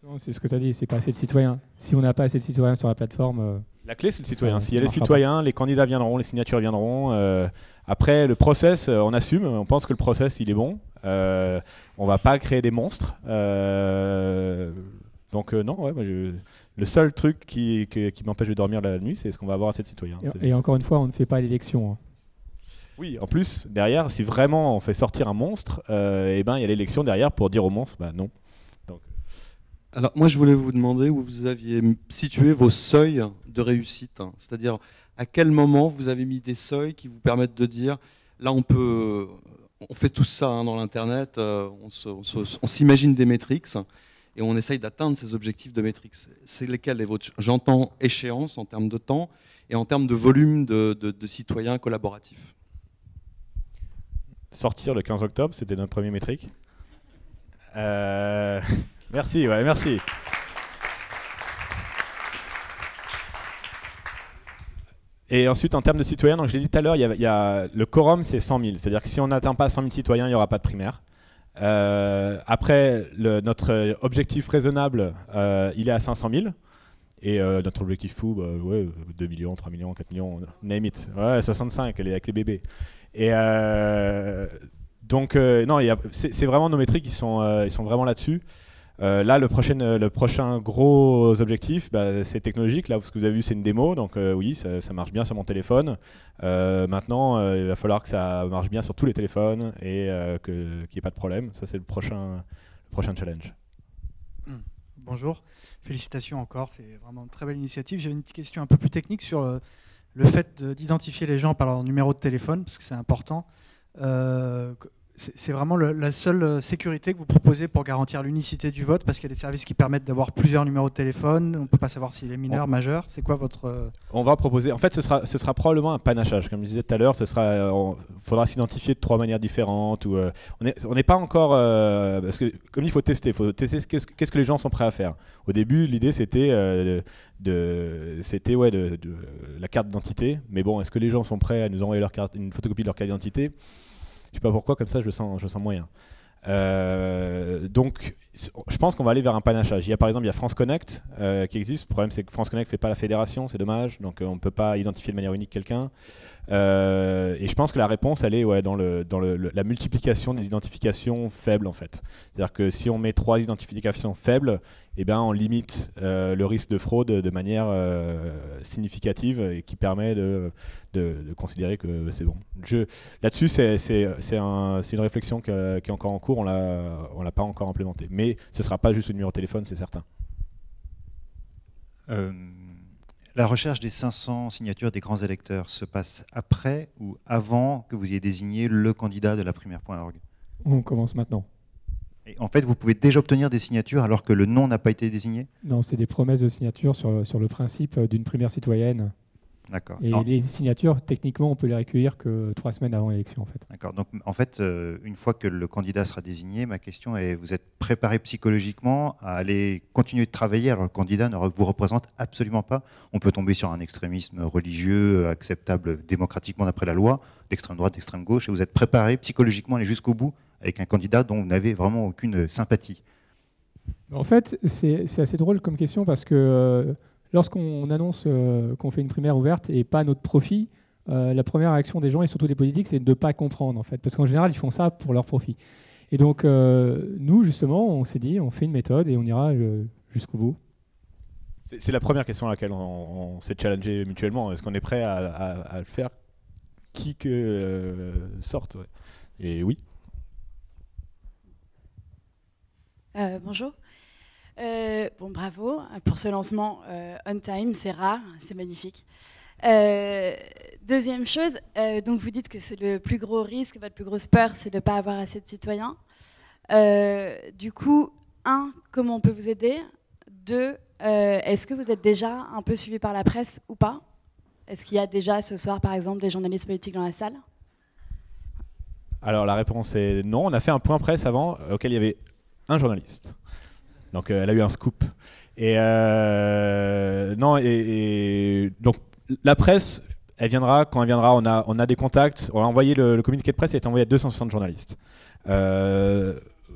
non, c'est ce que tu as dit, c'est pas assez de citoyens. Si on n'a pas assez de citoyens sur la plateforme... La clé, c'est le citoyen. S'il y a ça les marchera citoyens, les candidats viendront, les signatures viendront. Après, le process, on assume, on pense que le process, il est bon. On va pas créer des monstres. Donc non, ouais, le seul truc qui m'empêche de dormir la nuit, c'est est-ce qu'on va avoir assez de citoyens. Et encore une fois, on ne fait pas l'élection. Hein. Oui, en plus, derrière, si vraiment on fait sortir un monstre, eh ben, il y a l'élection derrière pour dire au monstre, bah non. Donc. Alors moi, je voulais vous demander où vous aviez situé vos seuils de réussite. Hein. C'est-à-dire, à quel moment vous avez mis des seuils qui vous permettent de dire, là, on fait tout ça hein, dans l'Internet, on s'imagine des métriques et on essaye d'atteindre ces objectifs de métriques. C'est lesquels les vôtres? J'entends échéance en termes de temps et en termes de volume de citoyens collaboratifs. Sortir le 15 octobre, c'était notre premier métrique. Merci, ouais, merci. Et ensuite, en termes de citoyens, donc je l'ai dit tout à l'heure, il y a le quorum, c'est 100 000. C'est-à-dire que si on n'atteint pas 100 000 citoyens, il n'y aura pas de primaire. Après, notre objectif raisonnable, il est à 500 000. Et notre objectif fou, bah, ouais, 2 millions, 3 millions, 4 millions, name it. Ouais, 65, avec les bébés. Et donc, non, c'est vraiment nos métriques, ils sont vraiment là-dessus. Là, le prochain gros objectif, bah, c'est technologique. Là, ce que vous avez vu, c'est une démo. Donc oui, ça marche bien sur mon téléphone. Maintenant, il va falloir que ça marche bien sur tous les téléphones et qu'il n'y ait pas de problème. Ça, c'est le prochain challenge. Bonjour, félicitations encore, c'est vraiment une très belle initiative. J'avais une petite question un peu plus technique sur le fait d'identifier les gens par leur numéro de téléphone, parce que c'est important. C'est vraiment la seule sécurité que vous proposez pour garantir l'unicité du vote, parce qu'il y a des services qui permettent d'avoir plusieurs numéros de téléphone, on ne peut pas savoir s'il est mineur, majeur. C'est quoi votre... On va proposer, en fait ce sera probablement un panachage, comme je disais tout à l'heure, faudra s'identifier de 3 manières différentes. Ou, on n'est pas encore... parce que comme il faut tester qu'est-ce que les gens sont prêts à faire. Au début, l'idée c'était la carte d'identité, mais bon, est-ce que les gens sont prêts à nous envoyer une photocopie de leur carte d'identité? Je sais pas pourquoi, comme ça je sens moyen. Donc je pense qu'on va aller vers un panachage. Par exemple, il y a France Connect qui existe. Le problème, c'est que France Connect ne fait pas la fédération, c'est dommage. Donc on ne peut pas identifier de manière unique quelqu'un. Et je pense que la réponse, elle est dans la multiplication des identifications faibles, en fait. C'est-à-dire que si on met 3 identifications faibles, eh ben, on limite le risque de fraude de manière significative et qui permet de considérer que c'est bon. Là-dessus, c'est une réflexion qui est encore en cours. On l'a pas encore implémentée. Mais ce ne sera pas juste le numéro de téléphone, c'est certain. La recherche des 500 signatures des grands électeurs se passe après ou avant que vous ayez désigné le candidat de la primaire.org? On commence maintenant. Et en fait, vous pouvez déjà obtenir des signatures alors que le nom n'a pas été désigné? Non, c'est des promesses de signature sur le principe d'une primaire citoyenne. D'accord. Et les signatures, techniquement, on peut les recueillir que 3 semaines avant l'élection, en fait. D'accord. Donc, en fait, une fois que le candidat sera désigné, ma question est, vous êtes préparé psychologiquement à aller continuer de travailler alors que le candidat ne vous représente absolument pas? On peut tomber sur un extrémisme religieux acceptable démocratiquement d'après la loi, d'extrême droite, d'extrême gauche, et vous êtes préparé psychologiquement à aller jusqu'au bout avec un candidat dont vous n'avez vraiment aucune sympathie? En fait, c'est assez drôle comme question parce que lorsqu'on annonce qu'on fait une primaire ouverte et pas à notre profit, la première réaction des gens et surtout des politiques, c'est de ne pas comprendre en fait, parce qu'en général, ils font ça pour leur profit. Et donc, nous, justement, on s'est dit, on fait une méthode et on ira jusqu'au bout. C'est la première question à laquelle on s'est challengé mutuellement. Est-ce qu'on est prêt à le faire qui que sorte, ouais. Et oui. Bonjour. Bon, bravo pour ce lancement on time, c'est rare, c'est magnifique. Deuxième chose, donc vous dites que c'est le plus gros risque, votre plus grosse peur, c'est de ne pas avoir assez de citoyens. Du coup, 1, comment on peut vous aider? 2, est-ce que vous êtes déjà un peu suivi par la presse ou pas? Est-ce qu'il y a déjà ce soir, par exemple, des journalistes politiques dans la salle? Alors la réponse est non. On a fait un point presse avant auquel il y avait un journaliste. Donc elle a eu un scoop. Et non, et donc la presse, elle viendra quand elle viendra. On a des contacts. On a envoyé le communiqué de presse, il a été envoyé à 260 journalistes.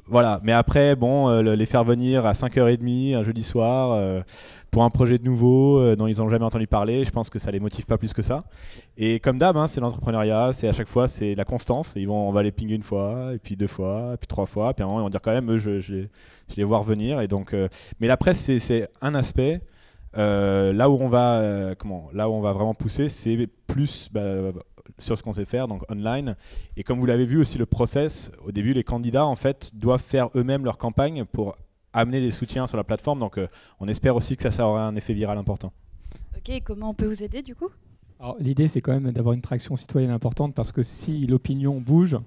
Voilà, mais après, bon, les faire venir à 5h30 un jeudi soir pour un projet de nouveau dont ils n'ont jamais entendu parler, je pense que ça les motive pas plus que ça. Et comme d'hab, hein, c'est l'entrepreneuriat, c'est à chaque fois, c'est la constance. On va les pinguer une fois, et puis 2 fois, et puis 3 fois, puis à un moment, ils vont dire quand même, eux, je les vois revenir. Et donc, mais la presse, c'est un aspect. Là où on va vraiment pousser, c'est plus sur ce qu'on sait faire, donc online. Et comme vous l'avez vu aussi, le process, au début, les candidats en fait doivent faire eux-mêmes leur campagne pour amener des soutiens sur la plateforme. Donc on espère aussi que ça aura un effet viral important. Ok, et comment on peut vous aider du coup? Alors, l'idée, c'est quand même d'avoir une traction citoyenne importante parce que si l'opinion bouge,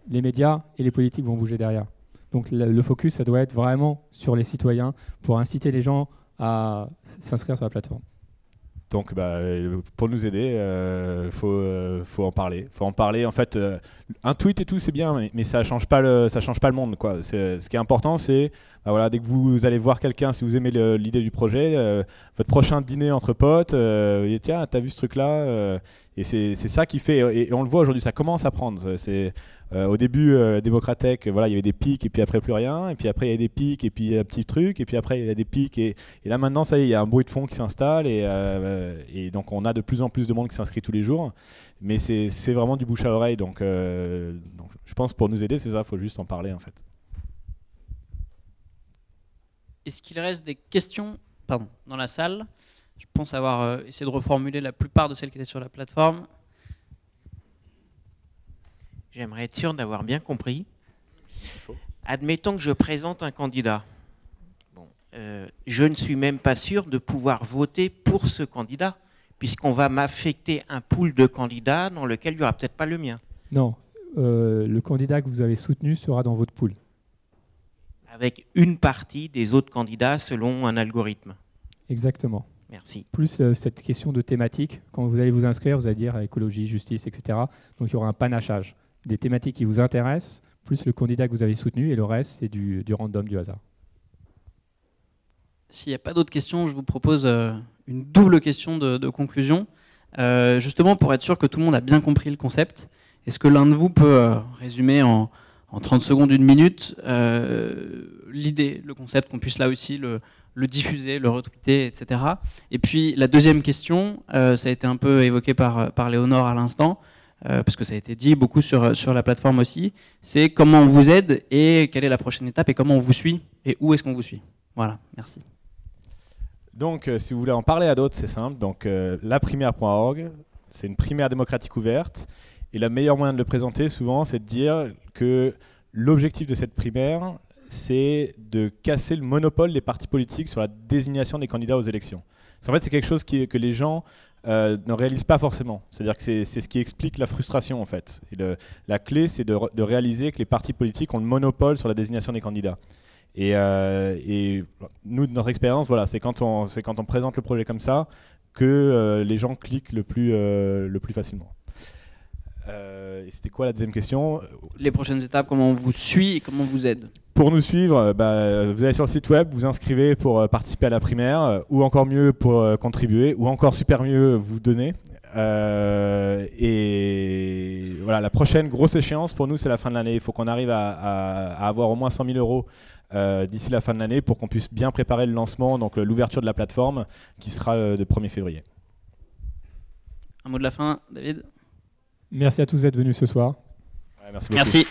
les médias et les politiques vont bouger derrière. Donc le focus, ça doit être vraiment sur les citoyens pour inciter les gens à s'inscrire sur la plateforme. Donc, pour nous aider, faut en parler. Faut en parler. En fait, un tweet et tout, c'est bien, mais ça change pas le monde, quoi. Ce qui est important, c'est voilà, dès que vous allez voir quelqu'un, si vous aimez l'idée du projet, votre prochain dîner entre potes, tiens, t'as vu ce truc-là, et c'est ça qui fait. Et on le voit aujourd'hui, ça commence à prendre. Au début, Démocratech, voilà, il y avait des pics et puis après plus rien, et puis après il y a des pics et puis un petit truc, et puis après il y a des pics et là maintenant ça y est, il y a un bruit de fond qui s'installe et donc on a de plus en plus de monde qui s'inscrit tous les jours, mais c'est vraiment du bouche à oreille, donc je pense pour nous aider c'est ça, il faut juste en parler en fait. Est-ce qu'il reste des questions dans la salle? Je pense avoir essayé de reformuler la plupart de celles qui étaient sur la plateforme. J'aimerais être sûr d'avoir bien compris. Admettons que je présente un candidat. Bon, je ne suis même pas sûr de pouvoir voter pour ce candidat, puisqu'on va m'affecter un pool de candidats dans lequel il n'y aura peut-être pas le mien. Non, le candidat que vous avez soutenu sera dans votre pool. Avec une partie des autres candidats selon un algorithme. Exactement. Merci. Plus cette question de thématique, quand vous allez vous inscrire, vous allez dire écologie, justice, etc. Donc il y aura un panachage des thématiques qui vous intéressent, plus le candidat que vous avez soutenu, et le reste, c'est du random, du hasard. S'il n'y a pas d'autres questions, je vous propose une double question de conclusion. Justement, pour être sûr que tout le monde a bien compris le concept, est-ce que l'un de vous peut résumer en 30 secondes, 1 minute, l'idée, le concept, qu'on puisse là aussi le diffuser, le retweeter, etc. Et puis la deuxième question, ça a été un peu évoqué par Léonore à l'instant, parce que ça a été dit beaucoup sur la plateforme aussi, c'est comment on vous aide et quelle est la prochaine étape et comment on vous suit et où est-ce qu'on vous suit. Voilà, merci. Donc si vous voulez en parler à d'autres, c'est simple. Donc laprimaire.org, c'est une primaire démocratique ouverte. Et le meilleur moyen de le présenter souvent, c'est de dire que l'objectif de cette primaire, c'est de casser le monopole des partis politiques sur la désignation des candidats aux élections. En fait, c'est quelque chose que les gens ne réalisent pas forcément. C'est-à-dire que c'est ce qui explique la frustration, en fait. Et la clé, c'est de réaliser que les partis politiques ont le monopole sur la désignation des candidats. Et nous, de notre expérience, voilà, c'est quand on présente le projet comme ça que les gens cliquent le plus facilement. Et c'était quoi la deuxième question? Les prochaines étapes, comment on vous suit et comment on vous aide? Pour nous suivre, vous allez sur le site web, vous inscrivez pour participer à la primaire, ou encore mieux pour contribuer, ou encore super mieux vous donner. Et voilà, la prochaine grosse échéance pour nous, c'est la fin de l'année. Il faut qu'on arrive à avoir au moins 100 000 euros d'ici la fin de l'année pour qu'on puisse bien préparer le lancement, donc l'ouverture de la plateforme qui sera le 1er février. Un mot de la fin, David? Merci à tous d'être venus ce soir. Ouais, merci beaucoup. Merci.